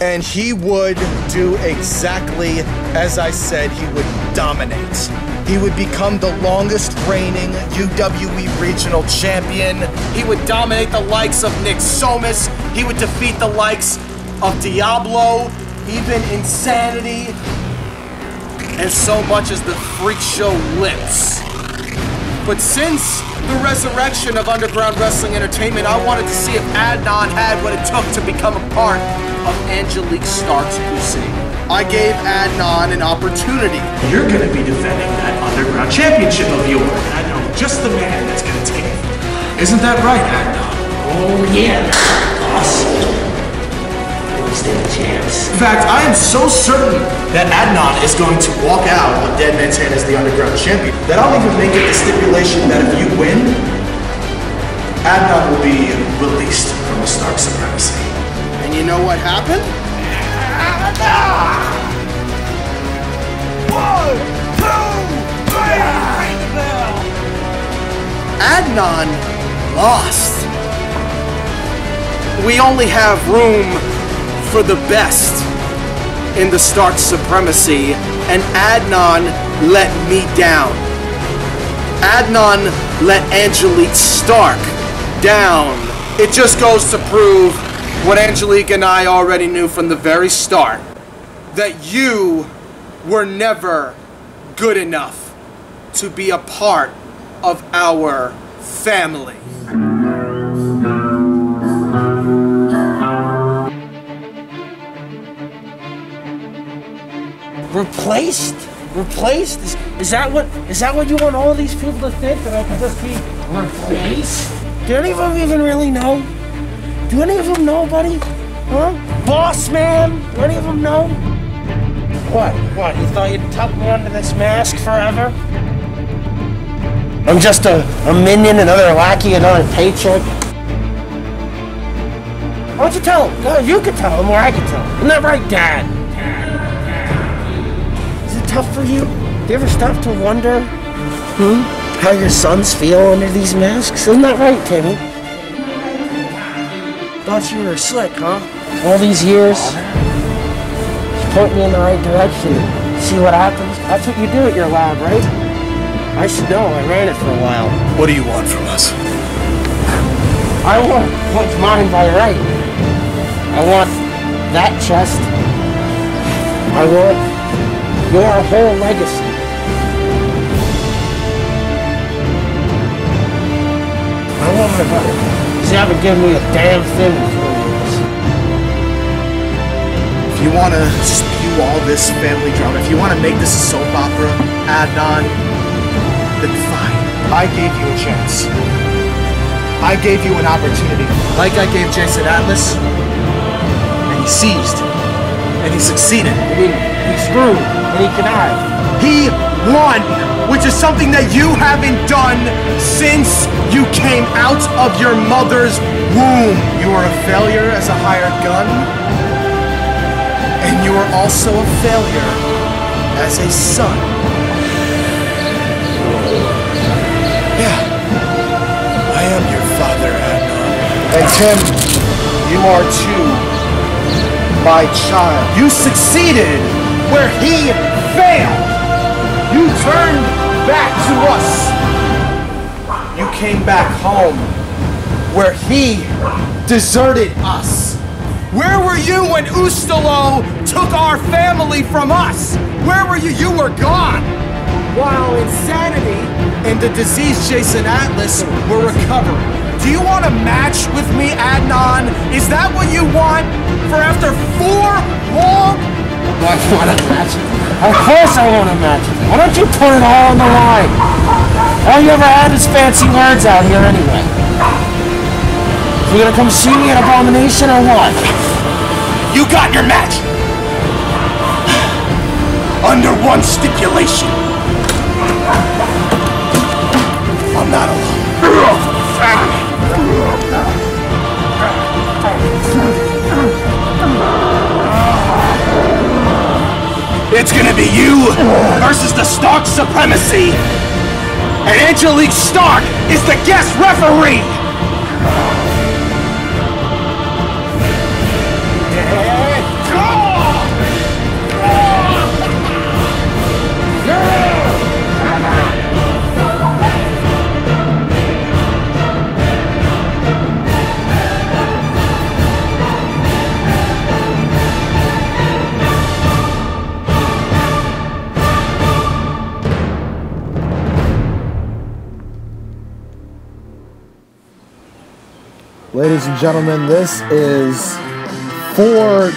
and he would do exactly as I said. He would dominate. He would become the longest reigning UWE regional champion. He would dominate the likes of Nick Somas. He would defeat the likes of Diablo, even Insanity, and so much as the Freak Show Lips. But since the resurrection of Underground Wrestling Entertainment, I wanted to see if Adnaan had what it took to become a part of Angelique Stark's crusade. I gave Adnaan an opportunity. You're gonna be defending that Underground Championship of yours. I know just the man that's gonna take it. Isn't that right, Adnaan? Oh yeah, awesome. We stand a chance. In fact, I am so certain that Adnaan is going to walk out on Dead Man's Hand as the Underground Champion that I'll even make it the stipulation that if you win, Adnaan will be released from the Stark Supremacy. And you know what happened? Adnaan lost. We only have room for the best in the Stark Supremacy, and Adnaan let me down. Adnaan let Angelique Stark down. It just goes to prove what Angelique and I already knew from the very start, that you were never good enough to be a part of our family. Replaced? Replaced? Is that what you want all these people to think? That I can just be replaced? Do any of them even really know? Do any of them know, buddy? Huh? Boss man? Do any of them know? What? What? You thought you'd tuck me under this mask forever? I'm just a minion, another lackey, another paycheck. Why don't you tell him? No, you can tell him, or I can tell him. Isn't that right, Dad? Is it tough for you? Do you ever stop to wonder, how your sons feel under these masks? Isn't that right, Timmy? Thought you were slick, huh? All these years, point me in the right direction. See what happens? That's what you do at your lab, right? I should know. I ran it for a while. What do you want from us? I want what's mine by right. I want that chest. I want your whole legacy. I want my brother. You haven't given me a damn thing in 4 years. If you want to spew all this family drama, if you want to make this a soap opera, Adnaan, then fine. I gave you a chance. I gave you an opportunity. Like I gave Jason Atlas, and he seized, and he succeeded. He screwed, and he connived. He won, which is something that you haven't done since you came out of your mother's womb. You were a failure as a hired gun, and you were also a failure as a son. Yeah, I am your father, Adnaan. And Tim, you are too, my child. You succeeded where he failed. You turned back to us. You came back home where he deserted us. Where were you when Ustalo took our family from us? Where were you? You were gone. While insanity and the diseased Jason Atlas were recovering. Do you want a match with me, Adnaan? Is that what you want? For after 4 long... I want a match. Of course I want a match. Why don't you put it all on the line? All you ever had is fancy words out here anyway. You gonna come see me at Abomination or what? You got your match! Under one stipulation. I'm not alone. It's gonna be you versus the Stark Supremacy. And Angelique Stark is the guest referee. Ladies and gentlemen, this is 4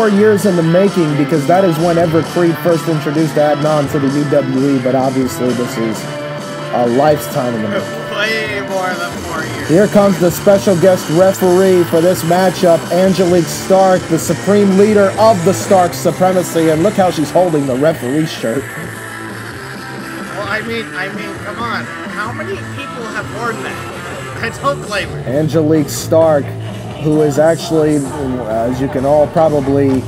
years in the making, because that is whenever Creed first introduced Adnaan to the UWE, but obviously this is a lifetime in the making. Way more than 4 years. Here comes the special guest referee for this matchup, Angelique Stark, the supreme leader of the Stark Supremacy, and look how she's holding the referee shirt. Well, I mean, come on. How many people have worn that? I don't blame her. Angelique Stark, who is actually, as you can all probably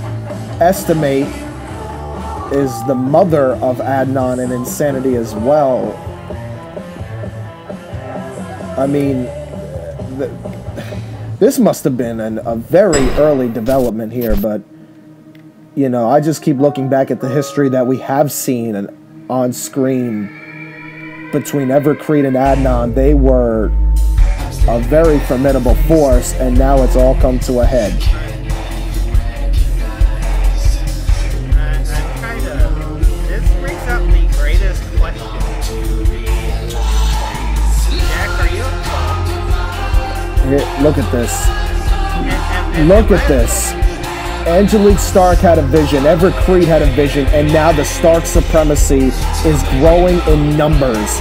estimate, is the mother of Adnaan and Insanity as well. I mean, this must have been a very early development here, but, you know, I just keep looking back at the history that we have seen on screen between Evercreed and Adnaan. They were a very formidable force, and now it's all come to a head. This brings up the greatest question. Look at this. Look at this. Angelique Stark had a vision, Everett Creed had a vision, and now the Stark Supremacy is growing in numbers.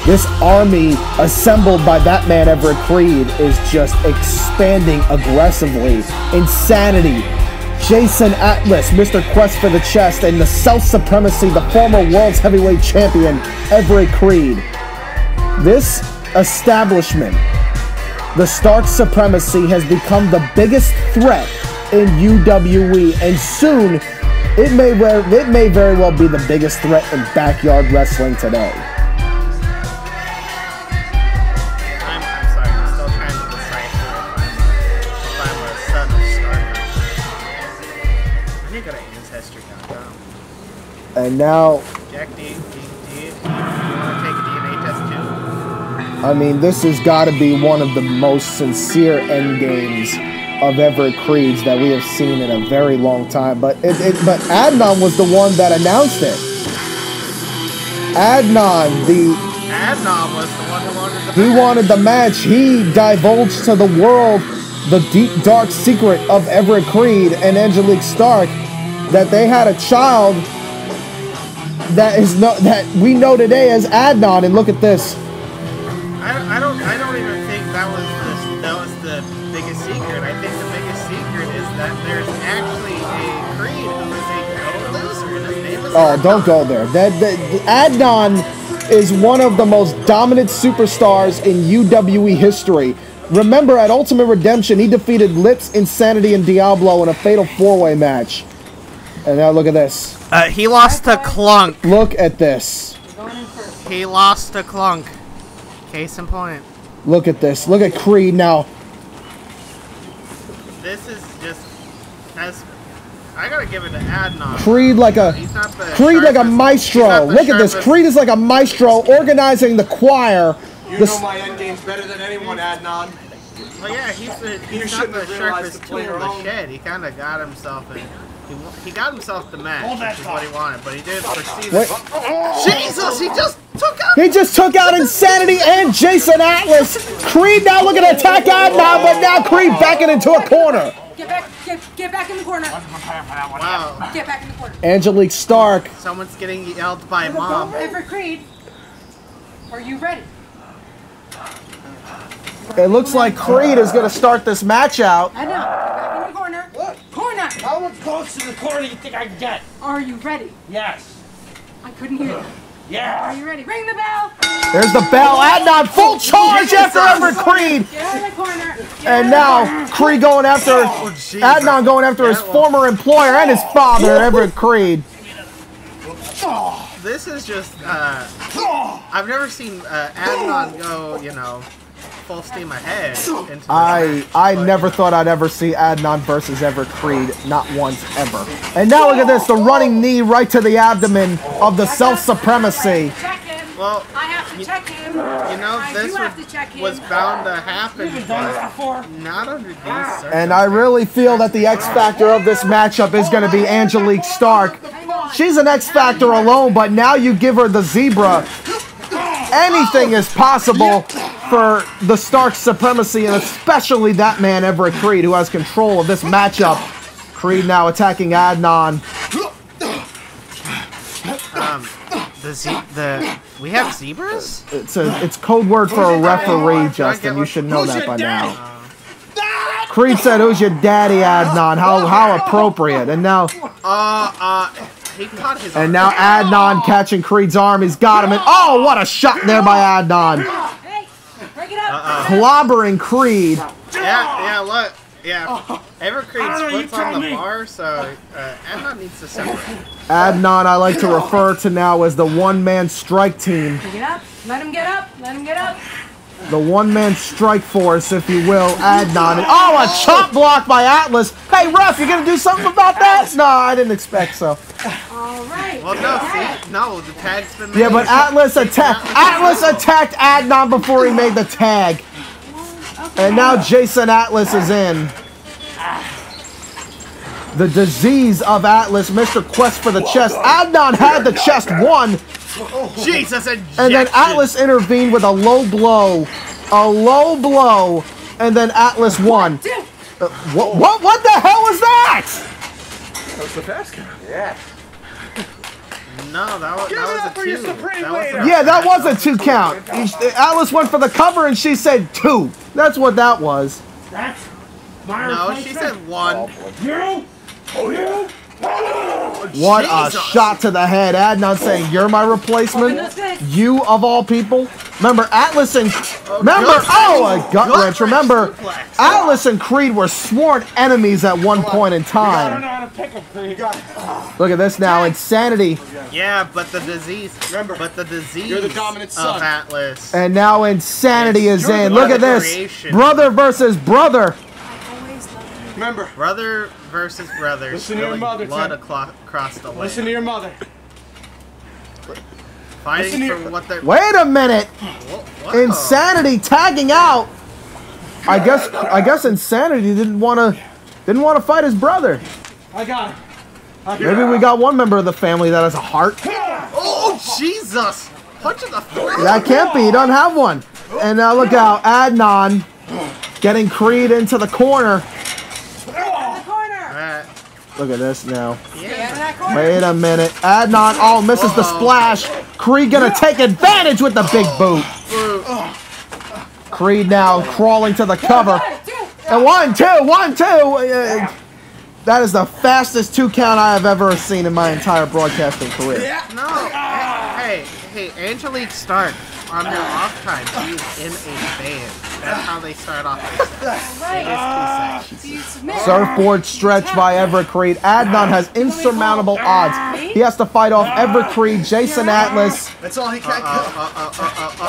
This army assembled by that man Everett Creed is just expanding aggressively. Insanity. Jason Atlas, Mr. Quest for the Chest, and the Self Supremacy, the former World's Heavyweight Champion, Everett Creed. This establishment, the Stark Supremacy, has become the biggest threat in UWE, and soon it may very well be the biggest threat in backyard wrestling today. I'm sorry, I'm still trying to decipher if I'm a son of Stark. I need to go to ancestry.com. And now, Jack, do you want to take a DNA test too? I mean, this has got to be one of the most sincere end games of Everett Creed's that we have seen in a very long time. But Adnaan was the one that announced it. Adnaan was the one who wanted the match. He wanted the match. He divulged to the world the deep, dark secret of Everett Creed and Angelique Stark, that they had a child that we know today as Adnaan. And look at this. I don't even think that was the biggest secret. I think the biggest secret is that there's actually a Creed who is a total loser, and his name is Oh, don't go there. Adnaan is one of the most dominant superstars in UWE history. Remember, at Ultimate Redemption, he defeated Lips, Insanity, and Diablo in a fatal 4-way match. And now look at this. He lost to Clunk. Look at this. He lost to Clunk. Case in point. Look at this. Look at Creed now. This is just I gotta give it to Adnaan. Creed like a maestro. Look at this. Creed is like a maestro organizing the choir. You know my end game's better than anyone, Adnaan. Well, yeah, he's not the sharpest tool in the shed. He kind of got himself he got himself the match, which is what he wanted, but he didn't proceed. Jesus, he just took out Insanity and Jason Atlas. Creed now looking to attack Adnaan, but now Creed backing into a corner. Get back in the corner. Wow. Get back in the corner. Angelique Stark. Someone's getting yelled by Mom. Everett Creed, are you ready? It looks like Creed is going to start this match out. I know. Back in the corner. Corner. How much close to the corner do you think I can get? Are you ready? Yes. I couldn't hear you. Yeah. Are you ready? Ring the bell. There's the bell. Adnaan full charge after Everett Creed. Get out of the corner. And now Creed going after Adnaan going after his former employer and his father, Everett Creed. This is just I've never seen Adnaan go, full steam ahead into this I never thought I'd ever see Adnaan versus Everett Creed, not once ever. And now look at this, the running knee right to the abdomen of the Self Supremacy. Well, I have to check him. This was bound to happen, but not under these circumstances. And I really feel that the X Factor of this matchup is going to be Angelique Stark. She's an X Factor alone, but now you give her the zebra. Anything is possible for the Stark Supremacy, and especially that man, Everett Creed, who has control of this matchup. Creed now attacking Adnaan. We have zebras? It's code word for a referee, Justin. You should know that by now. Creed said, "Who's your daddy, Adnaan?" How appropriate. And now he caught his and now Adnaan catching Creed's arm. He's got him. And oh, what a shot there by Adnaan. Hey, break it up. Clobbering Creed. Yeah, look. Yeah, Everett Creed's foot's on the bar, so Adnaan needs to separate. Adnaan, I like to refer to now as the one-man strike team. Get up. Let him get up. Let him get up. The one-man strike force, if you will, Adnaan. And, oh, a chop block by Atlas. Hey, ref, you gonna do something about that? No, I didn't expect so. All right. Well, no, the tag's been made. Yeah, but Atlas attacked Adnaan before he made the tag. And now Jason Atlas is in. The disease of Atlas, Mr. Quest for the chest. Adnaan had the chest won. Jesus, and then Atlas intervened with a low blow. and then Atlas won. What the hell was that? That was the fast count. Yeah. No, that was a 2. Yeah, that was a 2 count. Atlas went for the cover and she said 2. That's what that was. That's my No, she said 1. You? Oh, you? What a shot to the head. Adnaan saying, you're my replacement? You of all people? Remember, Atlas and... a gut wrench. Remember, Atlas and Creed were sworn enemies at one point in time. Look at this now. Insanity. Yeah, but the disease... But the disease You're the dominant of son. Atlas... And now Insanity is in. Look at this. Brother versus brother. Remember, Brother versus brother. Listen to your mother, blood Tim. across the land. listen to your mother. Fighting listen to for your- what they're... Wait a minute. Whoa. Insanity tagging out. I guess Insanity didn't want to fight his brother. I got it. Maybe we got one member of the family that has a heart. Oh, Jesus! Punch in the face! That can't be. He doesn't have one. And now look out. Adnaan getting Creed into the corner. Look at this now. Wait a minute. Adnaan, misses the splash. Creed gonna take advantage with the big boot. Creed now crawling to the cover. And 1, 2, 1, 2. That is the fastest 2 count I have ever seen in my entire broadcasting career. No. Hey, Angelique Stark, on her off time, she's in a band. That's how they start off. Surfboard stretch by Everett Creed. Adnaan has insurmountable odds. He has to fight off Everett Creed, Jason Atlas, That's all he can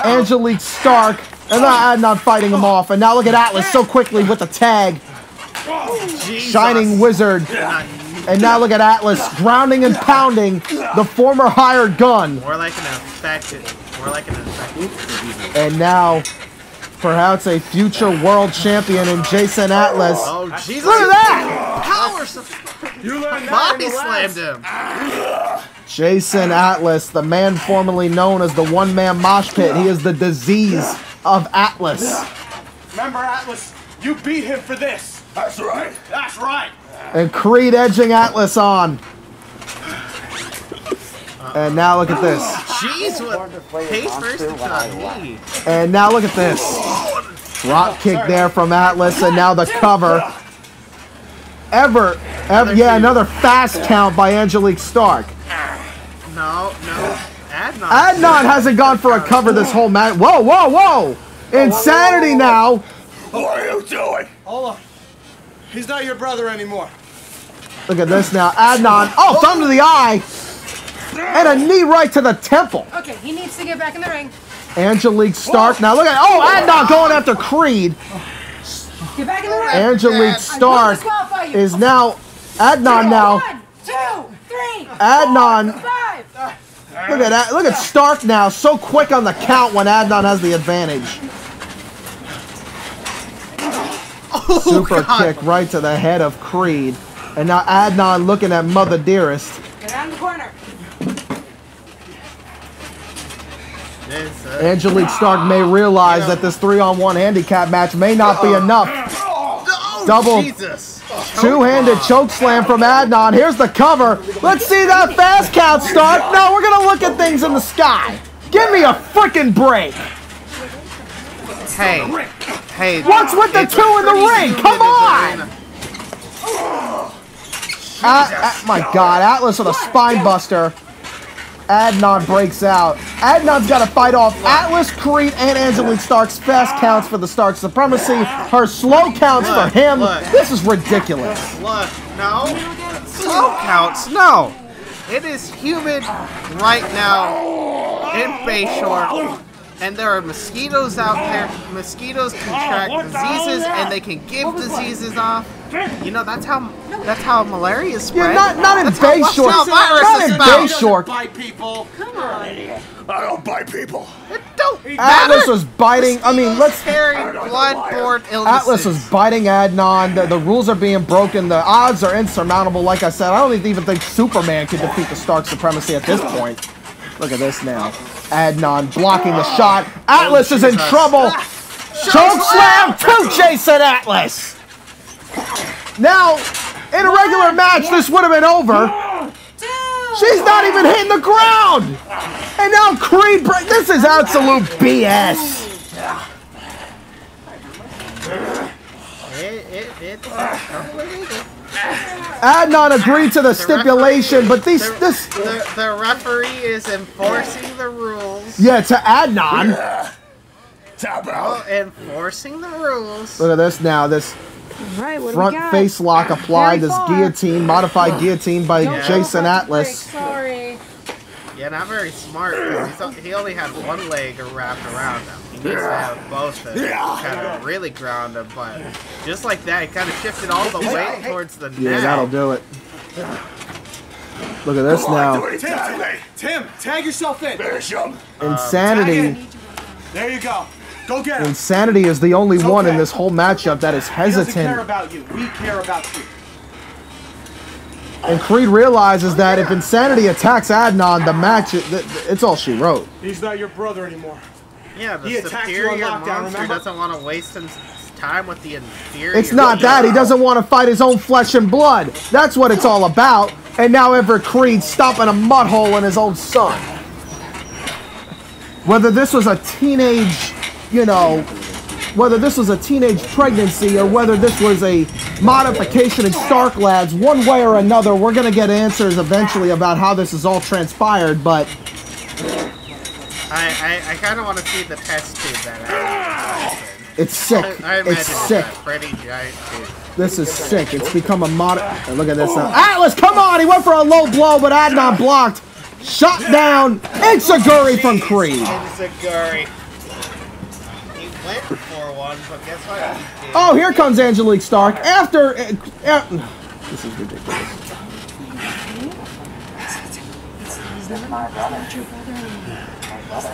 Angelique Stark, and now Adnaan fighting him off. And now look at Atlas so quickly with the tag. Shining Wizard. And now look at Atlas grounding and pounding the former hired gun. More like an infected. And now, perhaps a future world champion in Jason Atlas. Oh, Jesus. Look at that! Body slammed him. Jason Atlas, the man formerly known as the one-man mosh pit. He is the disease of Atlas. Remember, Atlas, you beat him for this. That's right. That's right. And Creed edging Atlas on. And now look at this. Jeez, what? Face first into the knee. And now look at this. Drop kick there from Atlas, and now the cover. Another fast count by Angelique Stark. No. Adnaan hasn't gone for a cover this whole match. Whoa. Insanity now. What are you doing? Hold on. He's not your brother anymore. Look at this now. Adnaan. Oh, thumb to the eye. And a knee right to the temple. Okay, he needs to get back in the ring. Angelique Stark. Now look at... Oh, Adnaan going after Creed. Get back in the ring. Angelique Stark is now... Adnaan now. 1, 2, 3. Adnaan. 5. Look at that. Look at Stark now. So quick on the count when Adnaan has the advantage. Super kick right to the head of Creed. And now Adnaan looking at Mother Dearest. Get out of the corner. Angelique Stark may realize that this 3-on-1 handicap match may not be enough. Double two-handed choke slam from Adnaan. Here's the cover. Let's see that fast count, Stark. No, we're going to look at things in the sky. Give me a freaking break. Hey. What's with the 2 in the ring? Come on. My God, Atlas with a spine buster. Adnaan breaks out. Adnaan's got to fight off Atlas, Creed, and Angelique Stark's fast counts for the Stark Supremacy. Her slow counts for him. This is ridiculous. Look, no. Slow counts, no. It is humid right now in Bayshore. And there are mosquitoes out there. Mosquitoes contract diseases, and they can give diseases off. You know, that's how malaria is spread. Yeah, not in Bayshore. Not in Bayshore. Bite people. Come on. I don't bite people. It don't matter. Atlas was biting. I mean, let's. Carry blood-borne illnesses. Atlas was biting Adnaan. The rules are being broken. The odds are insurmountable. Like I said, I don't even think Superman could defeat the Stark Supremacy at this point. Look at this now. Adnaan blocking the shot. Atlas is in trouble. Choke slam to Jason Atlas. Now, in a regular match, this would have been over. She's not even hitting the ground. And now Creed, this is absolute BS. Adnaan agreed to the stipulation, but the referee is enforcing the rules. Yeah, to Adnaan. Enforcing the rules. Look at this now. This front face lock applied. This guillotine, modified guillotine by Jason Atlas. Sorry. Yeah, not very smart. Because he only had one leg wrapped around him. He needs to have both to kind of really ground him. But just like that, he kind of shifted all the weight towards the neck. Yeah, that'll do it. Look at this now. Tim, tag yourself in. Insanity. There you go. Go get him. Insanity is the only one in this whole matchup that is He doesn't care hesitant. about you. We care about you. And Creed realizes that if Insanity attacks Adnaan, the match, it's all she wrote. He's not your brother anymore. Yeah, the He attacked you on superior lockdown, monster remember? doesn't want to waste his time with the inferior. It's not that. He doesn't want to fight his own flesh and blood. That's what it's all about. And now Everett Creed stomping a mud hole in his own son. Whether this was a teenage, whether this was a teenage pregnancy or whether this was a modification in Stark Lads, one way or another, we're going to get answers eventually about how this is all transpired, but... I kind of want to see the test tube that it's sick. I imagine It's sick. a pretty giant tube. This is sick. It's become a look at this now. Atlas, come on! He went for a low blow, but Adnaan blocked. Shot down. Enziguri from Creed. Enziguri. He went for one, but guess what? He did. Oh, here comes Angelique Stark. This is ridiculous.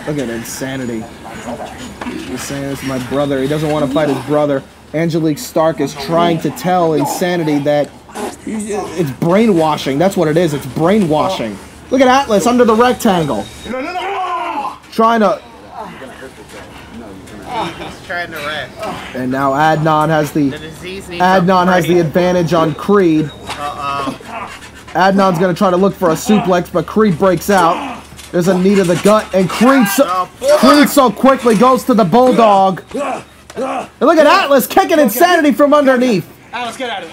Look at Insanity. He's saying this is my brother. He doesn't want to fight his brother. Angelique Stark is trying to tell Insanity that it's brainwashing. That's what it is. It's brainwashing. Look at Atlas under the rectangle. Trying to... He's trying to wreck. And now Adnaan has the advantage on Creed. Adnaan's going to try to look for a suplex, but Creed breaks out. There's a knee to the gut, and Creed so quickly goes to the Bulldog. And look at Atlas kicking Insanity from underneath. Atlas, get out of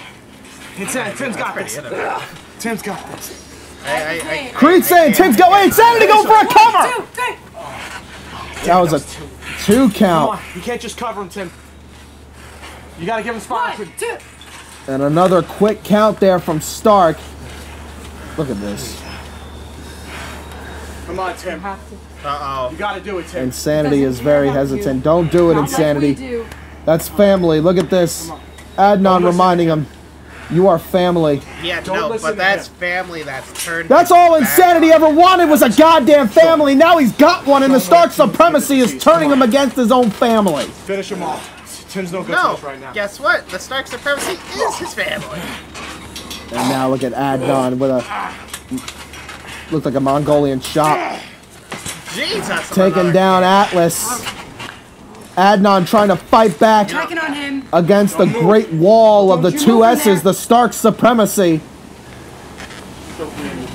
here. Tim's got this. Tim's got this. Creed saying, Tim's going, Insanity going for a cover! That was a 2 count. Come on, you can't just cover him, Tim. You gotta give him spot. 1, 2. And another quick count there from Stark. Look at this. Come on, Tim. Uh-oh. You gotta do it, Tim. Insanity is very hesitant. Don't do it, Insanity. That's family. Look at this. Adnaan reminding him, you are family. Yeah, no, but that's family that's turned. That's all Insanity ever wanted was a goddamn family. Now he's got one, and the Stark Supremacy is turning him against his own family. Finish him off. Tim's no good right now. Guess what? The Stark Supremacy is his family. And now look at Adnaan with a... looks like a Mongolian chop. Jesus. Taking down Atlas. Adnaan trying to fight back against the great wall of the 2 S's, the Stark Supremacy.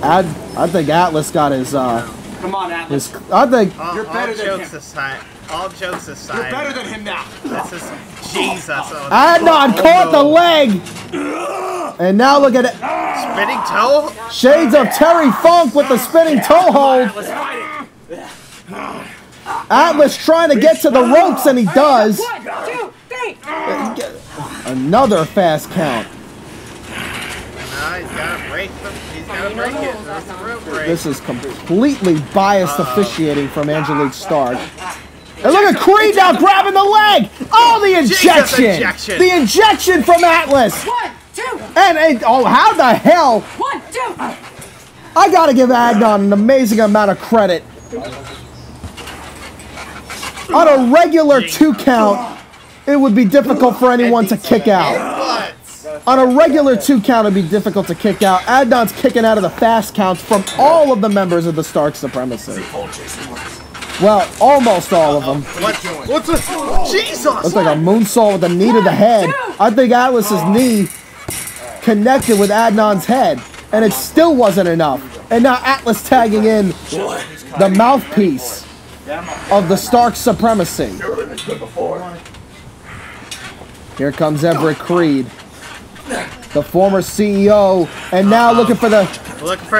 I think Atlas got his... Come on, Atlas. I think... You're better than him. All jokes aside. You're better than him now. This is Jesus. Adnaan caught the leg. And now look at it. Spinning toe? Shades of Terry Funk with the spinning toe hold. Atlas trying to get to the ropes, and he does. 1, 2, 3. Another fast count. No, he's got to break them. He's got to break it. There's the rope break. This is completely biased officiating from Angelique Stark. And look at Creed now grabbing the leg. Oh, the injection. The injection from Atlas. 1, 2. And oh, how the hell? 1, 2. I got to give Adnaan an amazing amount of credit. On a regular 2 count, it would be difficult for anyone to kick out. On a regular 2 count, it would be difficult to kick out. Adnaan's kicking out of the fast counts from all of the members of the Stark Supremacy. Well, almost all of them. What's this? Jesus! Looks like a moonsault with a knee to the head. I think Atlas's knee connected with Adnaan's head, and it still wasn't enough. And now Atlas tagging in the mouthpiece of the Stark Supremacy. Here comes Everett Creed, the former CEO, and now looking for a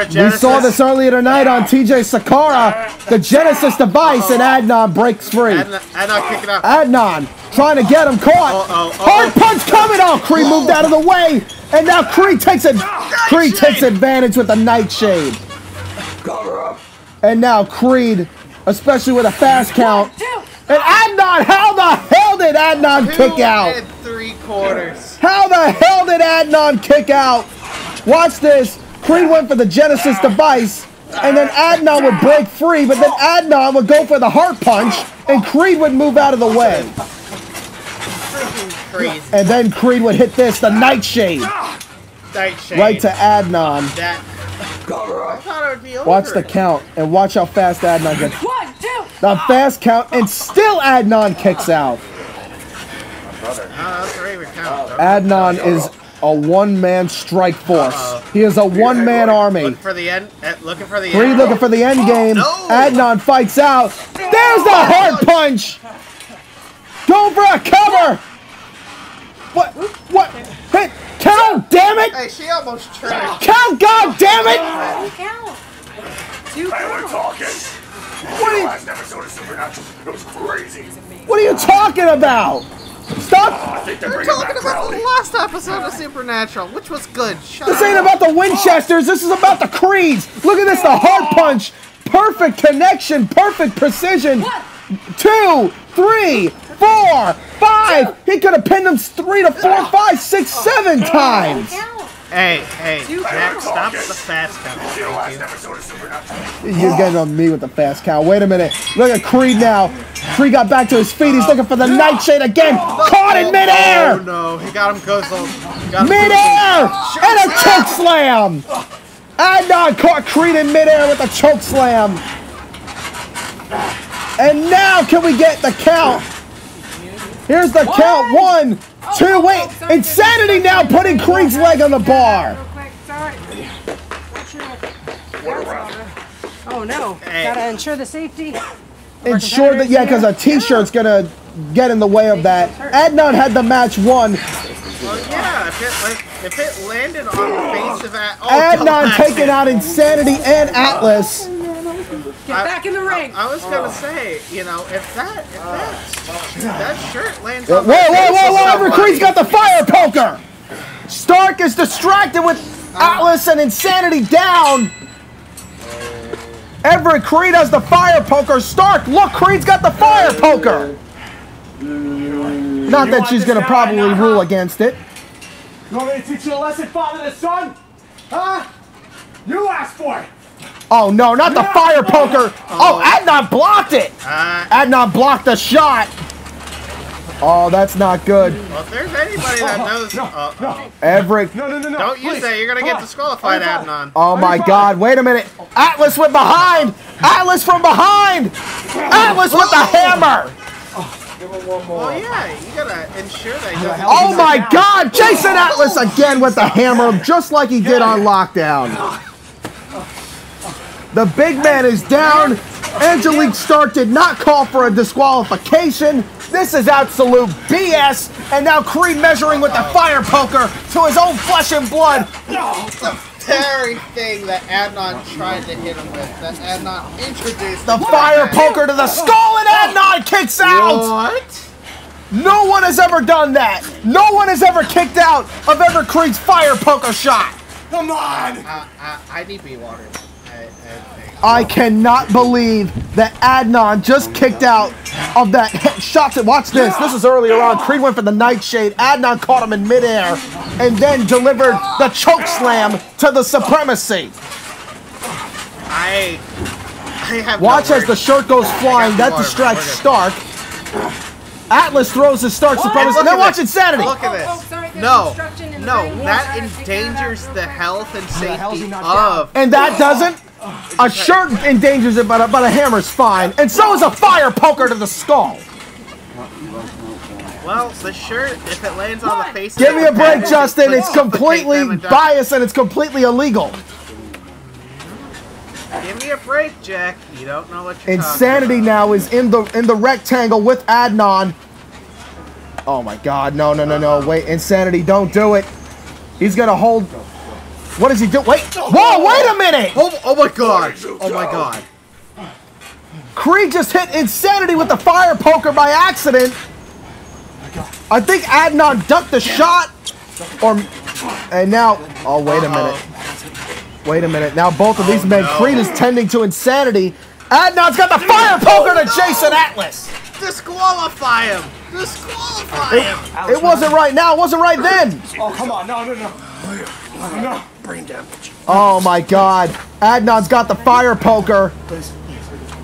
Genesis. We saw this earlier tonight on TJ Sakara, the Genesis device, and Adnaan breaks free. Adnaan kicking out. Adnaan trying to get him caught. Hard punch coming. Oh, Creed moved out of the way, and now Creed takes advantage with the Nightshade. And now Creed, especially with a fast count. And Adnaan, how the hell did Adnaan kick out? 2 3/4. How the hell did Adnaan kick out? Watch this. Creed went for the Genesis device, and then Adnaan would break free, but then Adnaan would go for the heart punch, and Creed would move out of the way. Crazy. And then Creed would hit this, the Nightshade. Right to Adnaan. I thought it would be over. Watch the count, and watch how fast Adnaan gets. The fast count, and still Adnaan kicks out. Adnaan is a one-man strike force. He is a one-man army. Looking for the end. Creed looking for the end game. No. Adnaan fights out. There's the hard punch. Going for a cover. What? Hit. Count, damn it. Hey, she almost tried. Count, god damn it. Count. We're talking. What are you? Last episode of Supernatural, it was crazy. What are you talking about? Stop! We're talking about the last episode of Supernatural, which was good. This ain't about the Winchesters. This is about the Creeds. Look at this, the hard punch. Perfect connection, perfect precision. 2, 3, 4, 5. He could have pinned him 3 to 4, 5, 6, 7 times. Hey, Jack, stop the fast count. You're getting on me with the fast count. Wait a minute. Look at Creed now. Creed got back to his feet. He's looking for the Nightshade again. Caught in midair. Oh, no. He got him guzzled. Midair. And a choke slam. Adnaan caught Creed in midair with a choke slam. And now can we get the count? Here's the count. 1, 2, wait. Insanity now putting Creed's leg on the bar. Oh no, gotta ensure the safety. Ensure that, yeah, because a t-shirt's gonna get in the way of that. Adnaan had the match won. Well, yeah, if it landed on the face of Adnaan taking out Insanity and Atlas. Get back in the ring. I was gonna say, you know, if that shirt lands Whoa, on the face of Everett Creed's got the fire poker. Stark is distracted with Atlas and Insanity down. Everett Creed has the fire poker. Stark, look, Creed's got the fire poker. Not that she's gonna probably rule against it. You want me to teach you a lesson, father to son? Huh? You asked for it. Oh no, not the fire poker. Oh, Adnaan blocked it. Adnaan blocked the shot. Oh, that's not good. Well, if there's anybody that knows... Everett. No. Don't use that. You're going to get disqualified, Adnaan. Oh my god, wait a minute. Atlas went behind. Atlas from behind. Atlas with the hammer. Well, yeah, you got to ensure that he doesn't... Oh my god, Jason Atlas again with the hammer, just like he did on Lockdown. The big man is down. Angelique Stark did not call for a disqualification. This is absolute BS. And now Creed measuring with the fire poker to his own flesh and blood. The very thing that Adnaan tried to hit him with, that Adnaan introduced. The fire poker to the skull, and Adnaan kicks out. What? No one has ever done that. No one has ever kicked out of Everett Creed's fire poker shot. Come on. I need to be watered. I cannot believe that Adnaan just kicked out of that shot. Watch this. This is earlier on. Creed went for the Nightshade. Adnaan caught him in midair and then delivered the choke slam to the Supremacy. I have Watch as the shirt goes flying. That distracts Stark. Atlas throws his Stark Supremacy. Now watch Insanity. Look at this. No, that endangers the health and safety of... And that doesn't? A shirt endangers it, but a hammer's fine. And so is a fire poker to the skull. Well, the shirt, if it lands on the face Give of me a break, it Justin. could It's suffocate completely them and die. biased and it's completely illegal. Give me a break, Jack. You don't know what you're Insanity talking now is in the rectangle with Adnaan. Oh my God! No! Wait, Insanity! Don't do it. He's gonna hold. What does he do? Wait! Whoa! Wait a minute! Oh my God! Oh my God! Creed just hit Insanity with the fire poker by accident. I think Adnaan ducked the shot, and now. Oh wait a minute! Wait a minute! Now both of these men, Creed is tending to Insanity. Adnaan's got the fire poker to Jason Atlas. Disqualify him! Disqualify him! It wasn't right now. It wasn't right then. Oh, come on. No. No. Brain damage. Oh my God! Adnaan's got the fire poker. Please.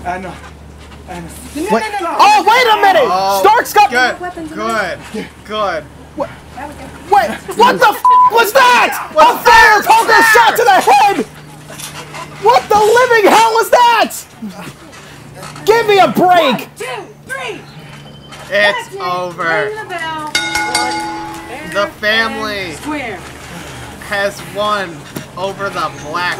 Adnaan. Wait. Oh, wait a minute! Oh, Stark's got. Good. Wait, what the f was that? A fire poker shot to the head! What the living hell was that? Give me a break! 1, 2, 3. It's over. Ring the bell. The family Square. has won over the black.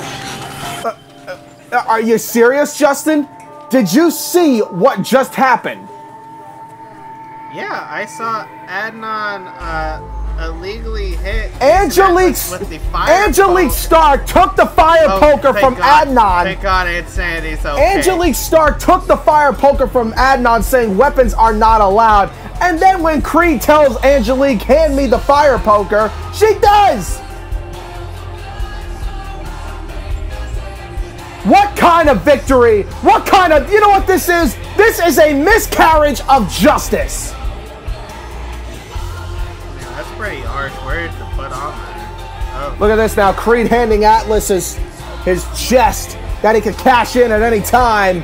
Are you serious, Justin? Did you see what just happened? Yeah, I saw Adnaan illegally hit Angelique Stark took the fire poker from Adnaan. Thank God Insanity's okay. Angelique Stark took the fire poker from Adnaan, saying weapons are not allowed. And then when Creed tells Angelique, hand me the fire poker, she does. What kind of victory? What kind of, you know what this is? This is a miscarriage of justice. Man, that's pretty harsh words to put on there. Oh. Look at this now. Creed handing Atlas his chest that he could cash in at any time.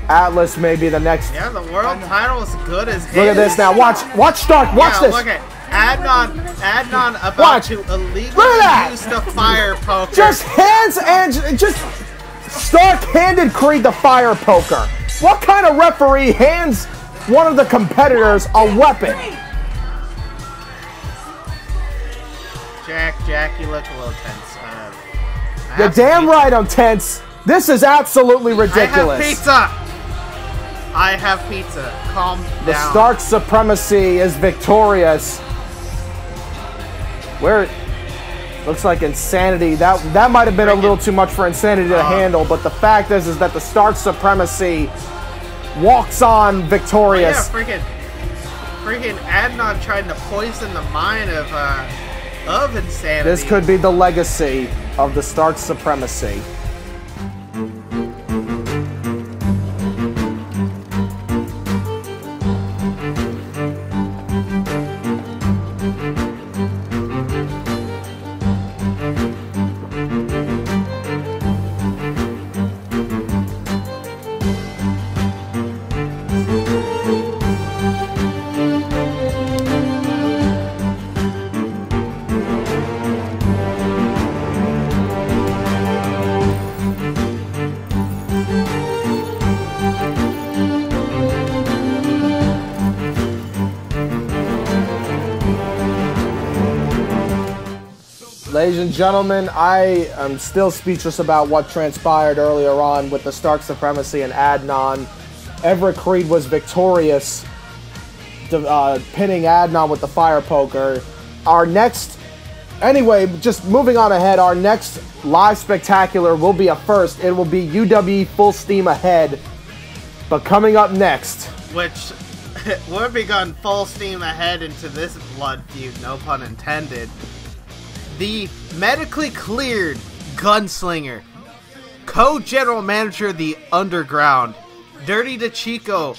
Atlas may be the next. Yeah, the world title is good as his. Look at this now. Watch Stark. Watch this. Look at Adnaan about to illegally use the fire poker. Just Stark handed Creed the fire poker. What kind of referee hands one of the competitors a weapon? Jack, you look a little tense. You're damn right I'm tense. This is absolutely ridiculous. I have pizza. Calm down. The Stark Supremacy is victorious. Where looks like Insanity. That might have been a little too much for Insanity to handle, but the fact is that the Stark Supremacy walks on victorious. Oh, yeah, freaking Adnaan trying to poison the mind of Insanity. This could be the legacy of the Stark Supremacy. Ladies and gentlemen, I am still speechless about what transpired earlier on with the Stark Supremacy and Adnaan. Everett Creed was victorious, pinning Adnaan with the fire poker. Our next, anyway, just moving on ahead, our next live spectacular will be a first. It will be UWE Full Steam Ahead. But coming up next, which we'll be going full steam ahead into this blood feud, no pun intended. The medically cleared gunslinger, co-general manager of the Underground, Dirty Decicco,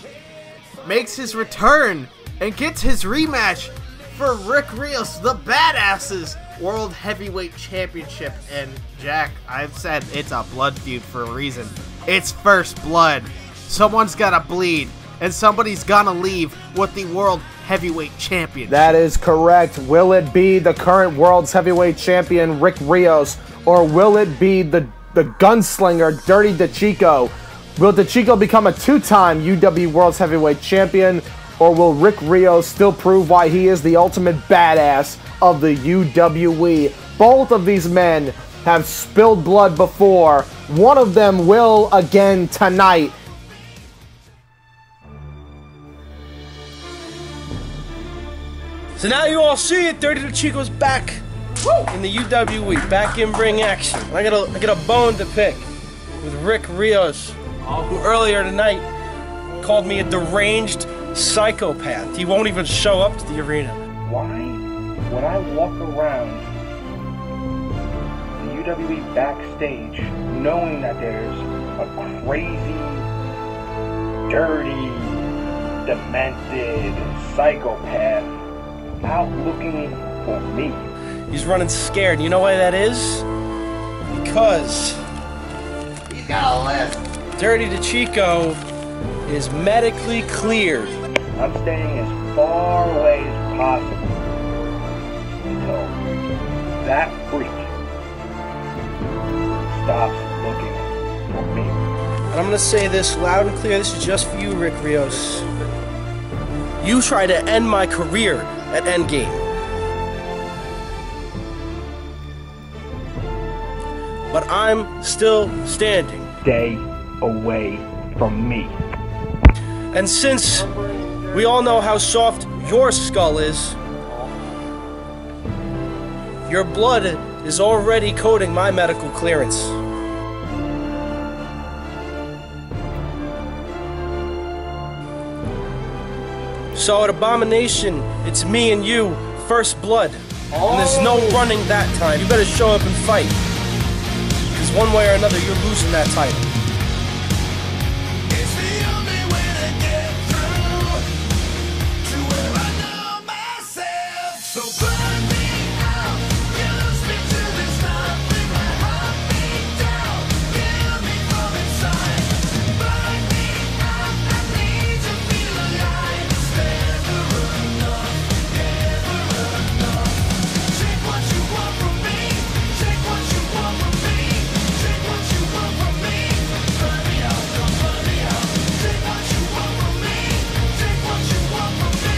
makes his return and gets his rematch for Rick Rios, the Badasses World Heavyweight Championship. And Jack, I've said it's a blood feud for a reason. It's first blood. Someone's gotta bleed, and somebody's gonna leave with the World Heavyweight Championship. That is correct. Will it be the current World's Heavyweight Champion, Rick Rios, or will it be the gunslinger, Dirty Decicco? Will Decicco become a two-time UWE World's Heavyweight Champion, or will Rick Rios still prove why he is the ultimate badass of the UWE? Both of these men have spilled blood before. One of them will again tonight. So now you all see it, Dirty Decicco's back in the UWE, back in ring action. I got a bone to pick with Rick Rios, who earlier tonight called me a deranged psychopath. He won't even show up to the arena. Why, when I walk around the UWE backstage, knowing that there's a crazy, dirty, demented psychopath out looking for me? He's running scared. You know why that is? Because he's got a list. Dirty Decicco is medically cleared. I'm staying as far away as possible until that freak stops looking for me. And I'm gonna say this loud and clear. This is just for you, Rick Rios. You tried to end my career at Endgame. But I'm still standing. Stay away from me. And since we all know how soft your skull is, your blood is already coating my medical clearance. So at Abomination, it's me and you, first blood. And there's no running that time. You better show up and fight. Because one way or another, you're losing that title. It's the only way to get through to where I know myself. So burn me out, use me till there's nothing but hunt me down, kill me from inside. Burn me out, I need to feel alive. It's never enough, never enough. Take what you want from me, take what you want from me. Take what you want from me. Burn me out, don't burn me out. Take what you want from me. Take what you want from me.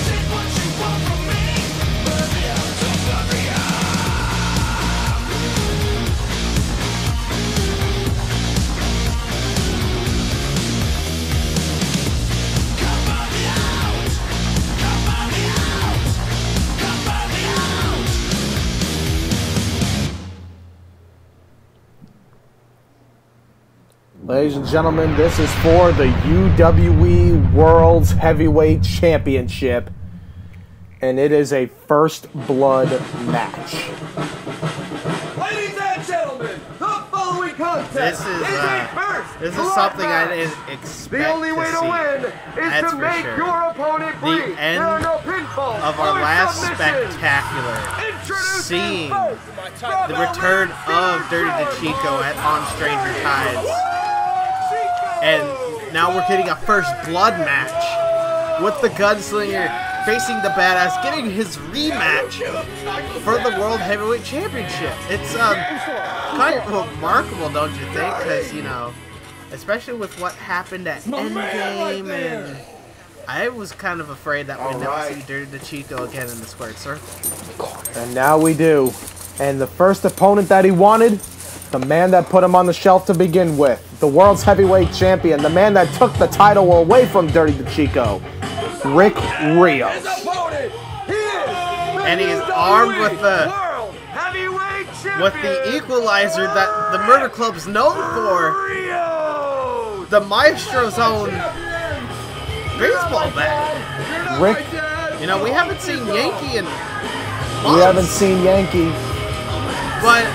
Take what you want from me. Burn me out, don't burn me out. Come burn me out. Come burn me out. Come burn me out. Ladies and gentlemen, this is for the UWE World's Heavyweight Championship, and it is a first blood match. Ladies and gentlemen, the following contest This is something I didn't expect The only way to win is That's to for make sure. your opponent The bleed. end There are no pinfalls of our or last submissions. spectacular, Introducing seeing first from the return ring of Dirty crowd. Decicco On Stranger Tides. And now we're getting a first blood match with the gunslinger facing the badass, getting his rematch for the World Heavyweight Championship. It's kind of remarkable, don't you think? Because, you know, especially with what happened at Endgame, and I was kind of afraid that we'd never see Dirty Decicco again in the squared circle. And now we do. And the first opponent that he wanted, the man that put him on the shelf to begin with, the World's Heavyweight Champion, the man that took the title away from Dirty Decicco, Rick Rios. And he is armed with the equalizer that the Murder Club's known for, the Maestro's own baseball bat. Rick, you know, we haven't seen Yankee in months. We haven't seen Yankee. But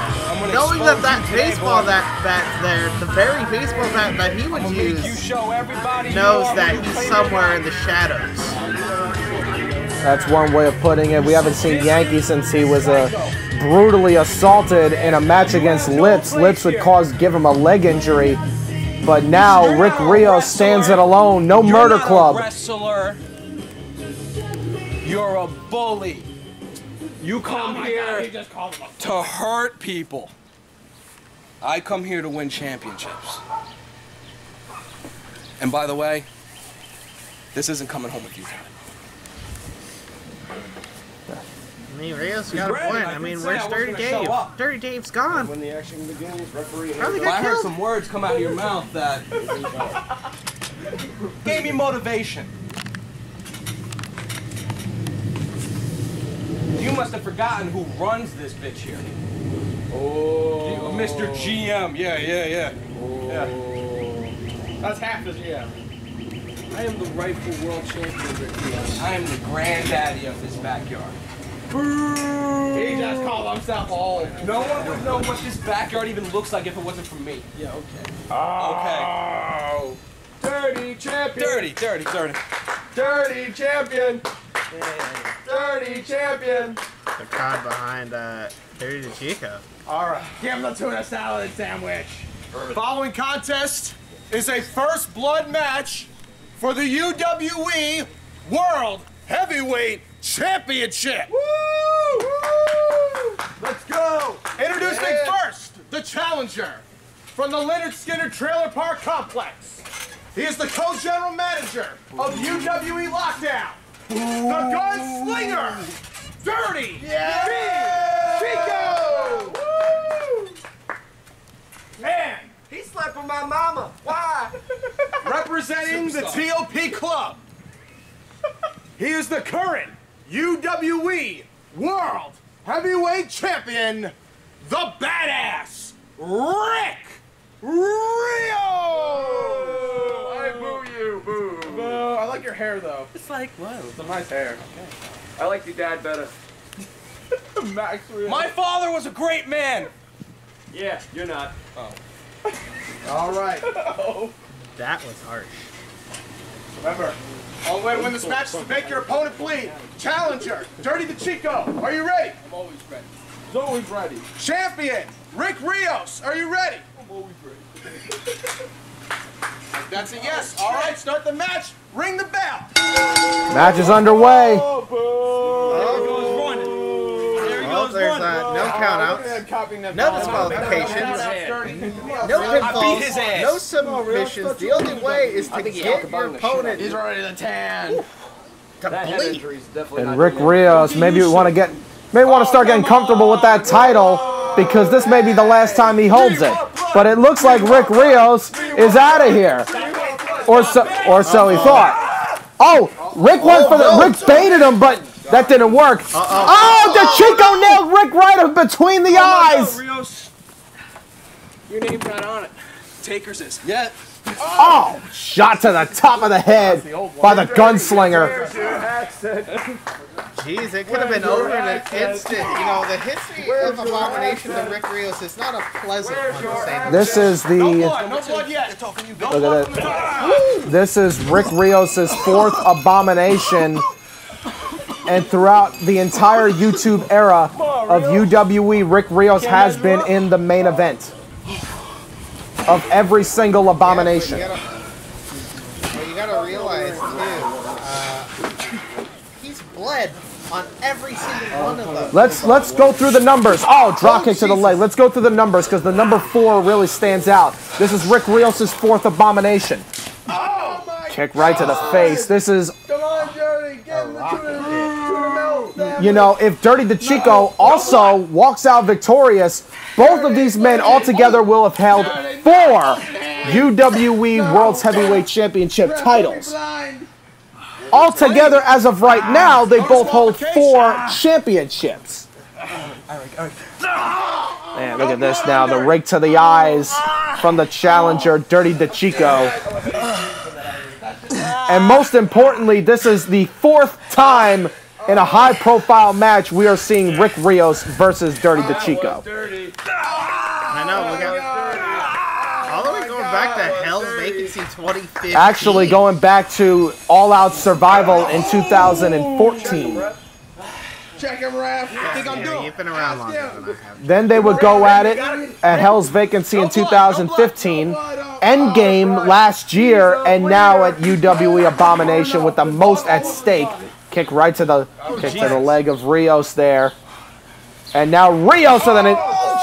knowing that baseball bat there, the very baseball bat that he would use, knows that he's somewhere in the shadows. That's one way of putting it. We haven't seen Yankee since he was brutally assaulted in a match against Lips. Lips would give him a leg injury. But now Rick Rios stands it alone. No Murder Club. You're a bully. You come here to hurt people. I come here to win championships. And by the way, this isn't coming home with you tonight. I mean, Rios got a point. I mean, where's Dirty Dave? Dirty Dave's gone. When the action begins, referee. Probably If I got heard killed. some words come out of your mouth that gave me motivation. You must have forgotten who runs this bitch here. Oh. Mr. GM. Yeah. That's half his, yeah. I am the rightful world champion, Rick Rios. I am the granddaddy of this backyard. He just called himself old. No one would know what this backyard even looks like if it wasn't for me. Yeah, okay. Okay. Dirty champion. Dirty. Dirty champion. Dirty champion. The crowd behind Dirty Decicco. Alright. Give him the tuna salad sandwich. Following contest is a first blood match for the UWE World Heavyweight Championship. Woo! Let's go. Introducing first the challenger from the Leonard Skinner Trailer Park Complex. He is the co-general manager of UWE Lockdown. The gunslinger, Dirty Decicco. Woo! Man, He slept with my mama. Why? representing the TOP Club. He is the current UWE World Heavyweight Champion, the badass Rick Rios. I boo you, boo. Boo. I like your hair though. It's like, what? It's a nice hair. I like your dad better. Max Rios. My father was a great man. Yeah, you're not. Oh. All right. That was harsh. Remember, only way to win this match is to make your opponent bleed. Challenger, Dirty Decicco, are you ready? I'm always ready. He's always ready. Champion, Rick Rios, are you ready? I'm always ready. That's a yes. All right, start the match. Ring the bell. Match is underway. Oh, boo. Well, there's no countouts, no disqualifications, no pinfalls, no submissions. The only way is to get your opponent He's ready to tan. to bleed. And Rick Rios, maybe want to start getting comfortable with that title because this may be the last time he holds it. But it looks like Rick Rios is out of here, or so he thought. Oh, Rick went for Rick baited him, but that didn't work. Oh, Decicco nailed Rick right between the eyes. Rios. Your name's not on it. Takers is. Yeah. Oh, shot to the top of the head by the gunslinger. Jeez, it could have been over in an instant. You know, the history of Abomination and Rick Rios is not a pleasant one to say. This is the No blood yet. look at that. This is Rick Rios' fourth Abomination. And throughout the entire YouTube era of UWE, Rick Rios has been in the main event of every single Abomination. Well, you gotta realize too, he's bled on every single one of them. Let's go through the numbers. Oh, drop kick to the leg. Let's go through the numbers because the number 4 really stands out. This is Rick Rios' fourth Abomination. Kick right to the face. This is, Come on, Dirty. Get him the you know, if Dirty Decicco also walks out victorious, both of these men altogether will have held 4 UWE World's Heavyweight Championship titles. Altogether, as of right now, they both hold 4 championships. Man, look at this now. The rake to the eyes from the challenger, Dirty Decicco. And most importantly, this is the 4th time in a high-profile match we are seeing Rick Rios versus Dirty Decicco. I know, we got all the way going back to Hell's Vacancy 2015. Actually, going back to All Out Survival in 2014. Check him, ref. I think I'm due. You've been around longer than I have. Then they would go at it at Hell's Vacancy in 2015, Endgame last year, and now at UWE Abomination with the most at stake Kick right to the to the leg of Rios there. And now Rios with an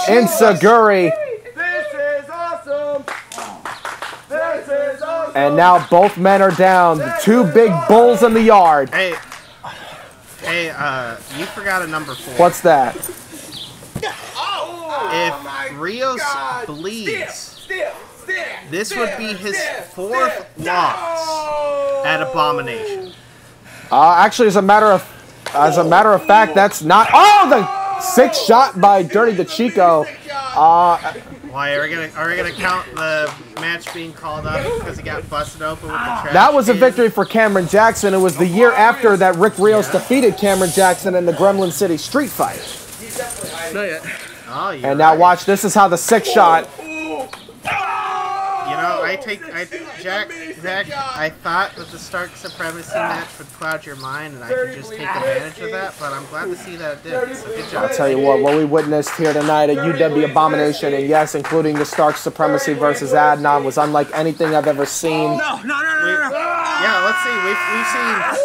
enziguri. This is awesome. This is awesome. And now both men are down. The two big bulls in the yard. Hey, you forgot a number 4. What's that? If Rios bleeds, this would be his 4th loss at Abomination. Actually, as a matter of fact, that's not. Oh, the 6 shot by Dirty Decicco. Why are we gonna count the match being called up because he got busted open with the trash? That was a victory for Cameron Jackson. It was the year after that Rick Rios defeated Cameron Jackson in the Gremlin City street fight. Not yet. Oh, And now watch. This is how the 6 shot. You know, Jack, I thought that the Stark Supremacy match would cloud your mind and I could just take advantage of that, but I'm glad to see that it did. So good job. I'll tell you what we witnessed here tonight at UWE Abomination, and yes, including the Stark Supremacy versus Adnaan, was unlike anything I've ever seen. Yeah, let's see.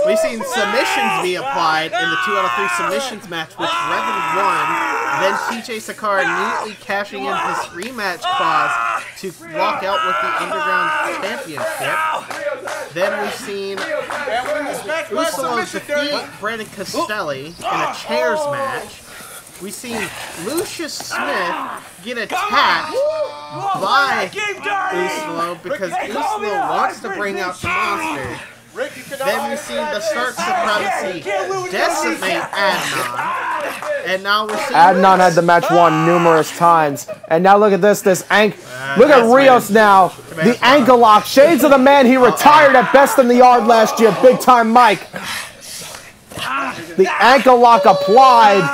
We've seen submissions be applied in the 2 out of 3 submissions match, which Revan won. Then TJ Sakara immediately cashing in his rematch clause to walk out with the Underground Championship. Then we've seen Uso defeat Brandon Costelli in a chairs match. We've seen Lucius Smith get attacked by Uso because Uso wants to bring out the monster. Then we've seen the Stark Supremacy decimate Adnaan. And now we're seeing Adnaan had the match won numerous times. And now look at this look at Rios now. The ankle lock. Shades of the man he retired at Best in the Yard last year. Big time Mike. The ankle lock applied.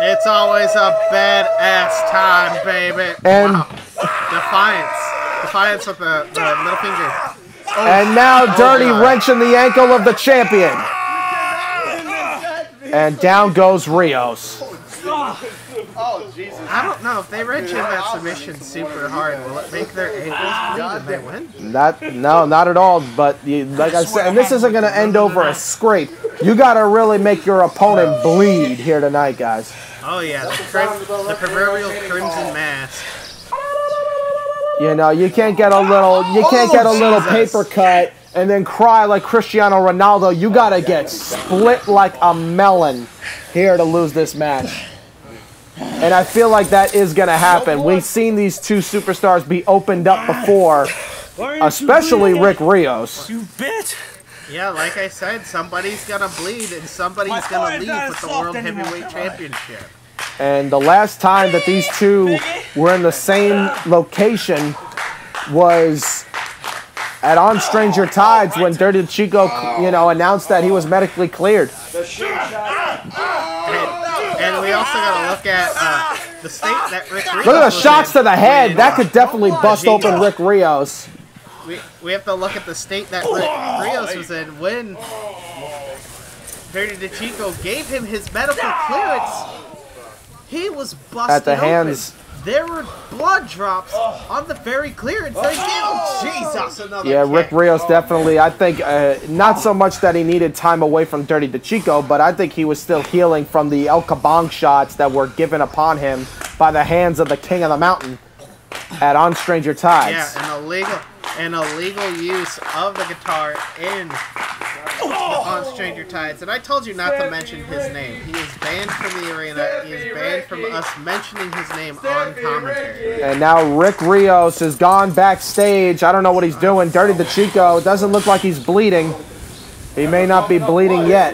It's always a badass time, baby. And wow. Defiance with the middle finger. And now Dirty wrenching the ankle of the champion. And down goes Rios. Oh, Jesus. I don't know. If they wrench in that submission super hard, will it make their ankles bleed and they win? No, not at all. But like I said, and this isn't going to end over a scrape. You got to really make your opponent bleed here tonight, guys. Oh, yeah. The proverbial crimson mask. You know, you can't get a little paper cut and then cry like Cristiano Ronaldo. You gotta get split like a melon here to lose this match. And I feel like that is gonna happen. We've seen these two superstars be opened up before, especially Rick Rios. You bitch! Yeah, like I said, somebody's gonna bleed and somebody's gonna leave with the World Heavyweight Championship. And the last time that these two were in the same location was at On Stranger Tides when Dirty Decicco, announced that he was medically cleared. And we also gotta look at the state that Rick Rios. Look at the shots to the head. That could definitely bust open Rick Rios. We have to look at the state that Rick Rios was in when Dirty Decicco gave him his medical clearance. He was busted at the hands. Open. There were blood drops on the very clearance. Jesus, another yeah, kick. Rick Rios definitely. I think not so much that he needed time away from Dirty Decicco, but I think he was still healing from the El Kabong shots that were given upon him by the hands of the King of the Mountain at On Stranger Tides. Yeah, an illegal use of the guitar in On Stranger Tides. And I told you not to mention his name. He is banned from the arena. He is banned from us mentioning his name on commentary. And now Rick Rios has gone backstage. I don't know what he's doing. Dirty Decicco. It doesn't look like he's bleeding. He may not be bleeding yet.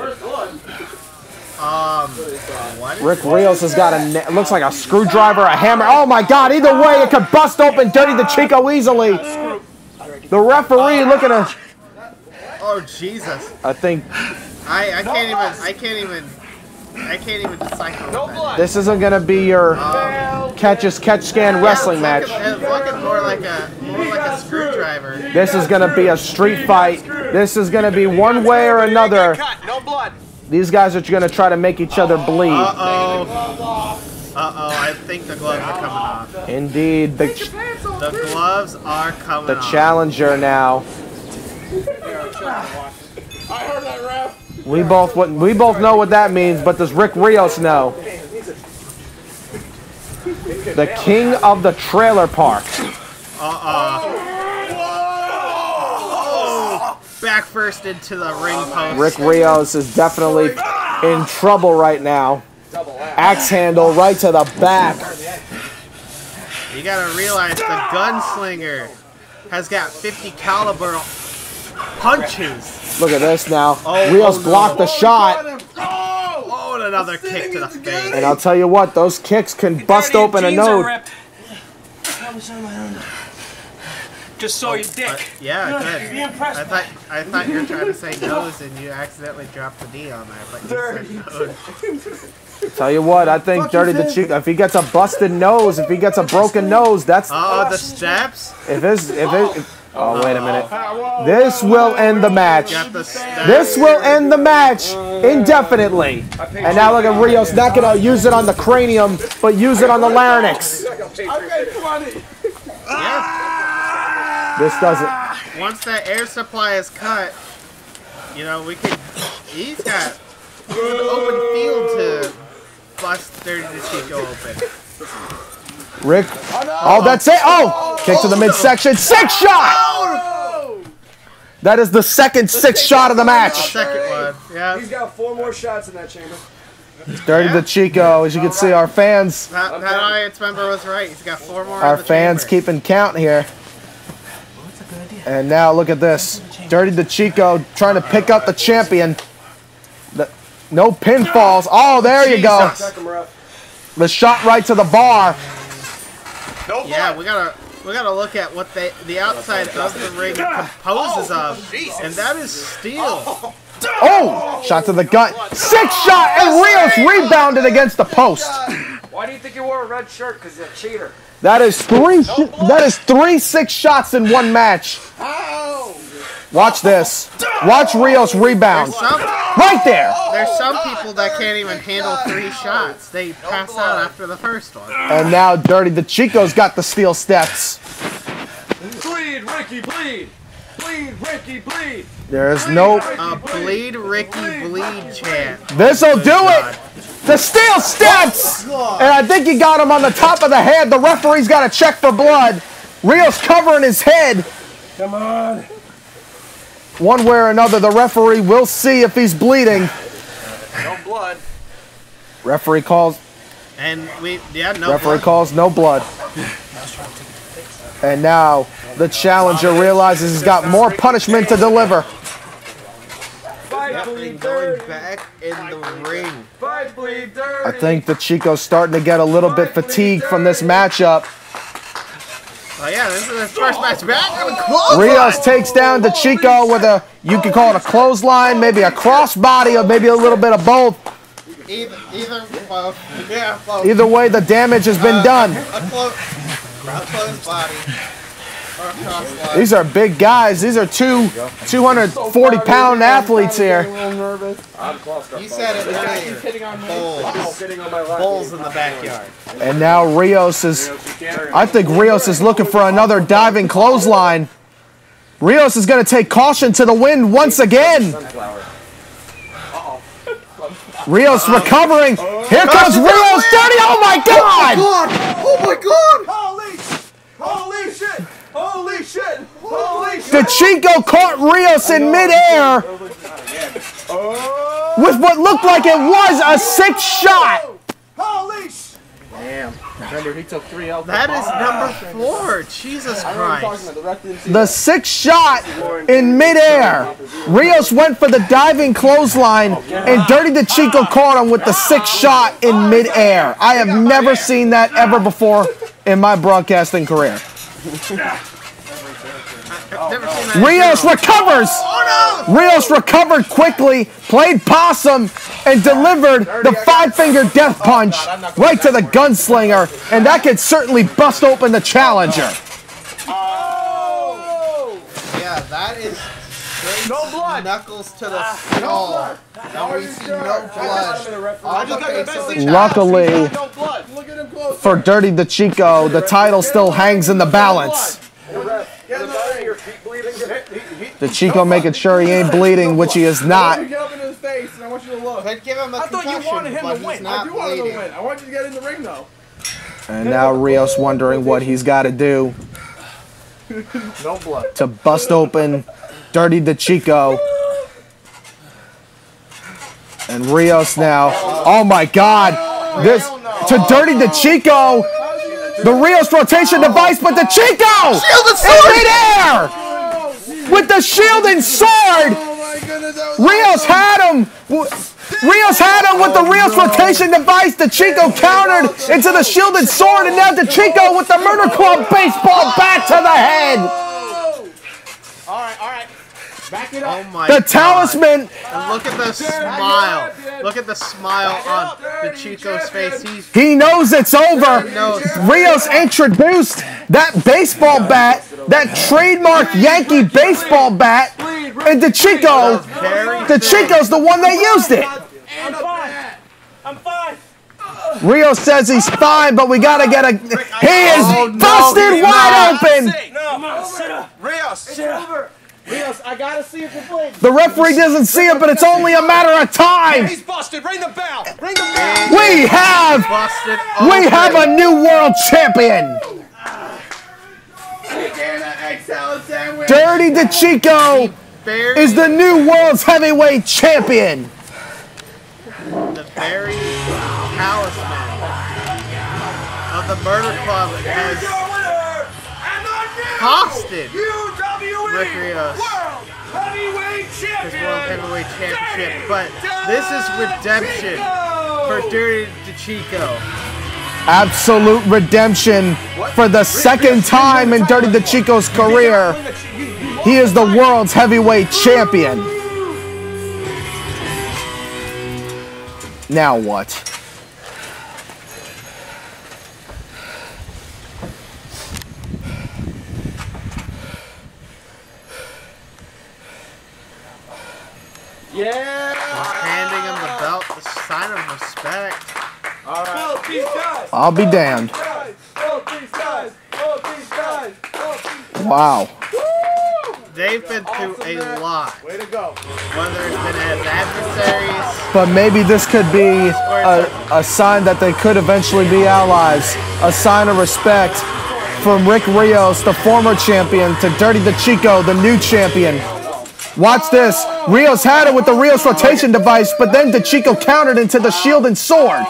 What? Rick Rios has got looks like a screwdriver, a hammer. Oh my God! Either way, it could bust open Dirty Decicco easily. The referee looking at. Oh Jesus! I think. I can't even decipher. No, this isn't gonna be your catch scan wrestling match. It's looking more like a screwdriver. This is gonna be a street fight. This is gonna be one way or another. No blood. These guys are gonna try to make each other bleed. I think the gloves are coming off. Indeed, the gloves are coming off. The challenger now. heard that, ref. We both know what that means, but does Rick Rios know? The king of the trailer park. Back first into the ring post. Rick Rios is definitely in trouble right now. Axe handle right to the back. You gotta realize the gunslinger has got 50 caliber punches. Look at this now. Rios blocked the shot. Oh, and another kick to the face. And I'll tell you what, those kicks can bust open a node. Just saw your dick. Yeah, good. I thought you were trying to say nose and you accidentally dropped the D on there, but you said nose. Tell you what, I think Dirty Decicco, if he gets a busted nose, if he gets a broken nose, that's... Oh, the steps? Oh, wait a minute. This will end the match. This will end the match indefinitely. And now look at Rios, not going to use it on the cranium, but use it on the larynx. This doesn't... Once that air supply is cut, you know, he's got an open field to bust Dirty Decicco open. Rick. Oh, that's it. Oh, kick to the midsection. 6 shot. That is the second 6 shot of the match. Second one. Yeah. He's got 4 more shots in that chamber. Dirty Decicco, as you can see, our fans. That audience member was right. He's got 4 more. Our fans keeping count here. And now look at this. Dirty Decicco trying to pick up the champion. No pinfalls. Oh, there you go. The shot right to the bar. Yeah, we gotta look at what the outside of the ring composes of, and that is steel. Oh, shot to the gut. 6 shot, and Rios rebounded against the post. Why do you think you wore a red shirt? Because you're a cheater. That is 3 6 shots in one match. Watch this. Watch Rios rebound. Right there. There's some people that can't even handle 3 shots. They pass out after the first one. And now Dirty Decicco's got the steel steps. Bleed, Ricky, bleed. Bleed, Ricky, bleed. There's no... bleed, Ricky, bleed chant. This'll do it. The steel steps. And I think he got him on the top of the head. The referee's got to check for blood. Rios covering his head. Come on. One way or another, the referee will see if he's bleeding. No blood. Referee calls. And no referee blood. calls no blood. And now the challenger realizes he's got more punishment to deliver. And going back in the ring. I think Decicco's starting to get a little bit fatigued from this matchup. Oh yeah, this is his first match back. Rios takes down Decicco with a, you could call it a clothesline, maybe a crossbody, or maybe a little bit of both. Either way, the damage has been done. A close body. Or a crossbody. These are big guys. These are 240-pound athletes here. You said it earlier. Bulls in the backyard. And now Rios is, I think Rios is looking for another diving clothesline. Rios is going to take caution to the wind once again. Rios recovering. Here comes Rios. Dirty. Oh my God! Oh my God! Holy shit! Holy shit! Holy shit! Decicco caught Rios in midair with what looked like it was a 6 shot. Holy shit! Damn. Remember, he took 3 L's. That is number 4. Jesus Christ. The 6 shot in midair. Rios went for the diving clothesline, and Dirty Decicco caught him with the 6 shot in midair. I have never seen that ever before in my broadcasting career. Rios recovers. Rios recovered quickly, played possum, and delivered the 5-finger death punch right to the gunslinger, and that could certainly bust open the challenger. Yeah, that is no blood. Knuckles to the skull. Now we see no blood. Luckily for Dirty Decicco, the title still hangs in the balance. Decicco making sure he ain't bleeding, which he is not. Get up into his face, and I want you to look. But give him a I thought you wanted him to win. I do want him to win. I want you to get in the ring, though. And now Rios wondering what he's got to do No blood. to bust open Dirty Decicco. And Rios now. Oh my God! This to Dirty Decicco. The Rios rotation device, but Decicco in midair with the shield and sword. Rios had him. Rios had him with the Rios rotation device. Decicco countered into the shielded sword, and now Decicco with the Murder Club baseball bat to the head. All right. Back it up. Oh my The God. talisman. And look at the smile. Look at the smile on Decicco's face. He knows it's over. knows. Rios introduced that baseball bat, that trademark Yankee baseball bat, and Decicco's the one that used it. I'm fine. Rios says he's fine, but we gotta get a. He is busted wide open. No, sit up. Rios, sit up. Rios, I gotta see if you're bleeding. The referee doesn't see it, but it's only a matter of time. He's busted. Ring the bell. Ring the bell. We have a new world champion. Dirty Decicco is the new world's heavyweight champion. The very talisman of the Murder Club has costed Rick Rios his World Heavyweight Championship, but this is redemption for Dirty Decicco. Absolute redemption for the second time in Dirty Decicco's career. He is the world's heavyweight champion. Now what? Yeah. Handing him the belt, the sign of respect. All right. I'll be damned. Wow. They've been through a lot. Way to go. Whether it's been as adversaries. But maybe this could be a sign that they could eventually be allies. A sign of respect from Rick Rios, the former champion, to Dirty Decicco, the new champion. Watch this. Rios had it with the Rios rotation device, but then Decicco countered into the shield and sword.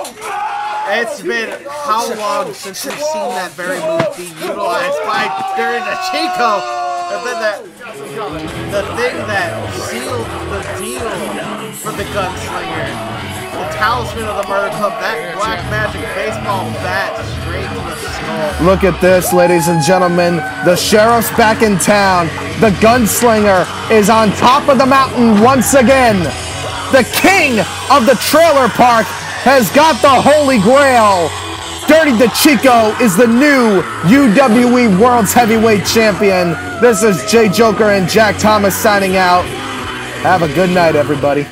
It's been how long since we've seen that very move be utilized by Dirty Decicco? And then the thing that sealed the deal for the gunslinger, the talisman of the Murder Club, that black magic baseball bat straight to the skull. Look at this, ladies and gentlemen. The sheriff's back in town. The gunslinger is on top of the mountain once again. The king of the trailer park has got the Holy Grail. Dirty Decicco is the new UWE World's Heavyweight Champion. This is Jay Joker and Jack Thomas signing out. Have a good night, everybody.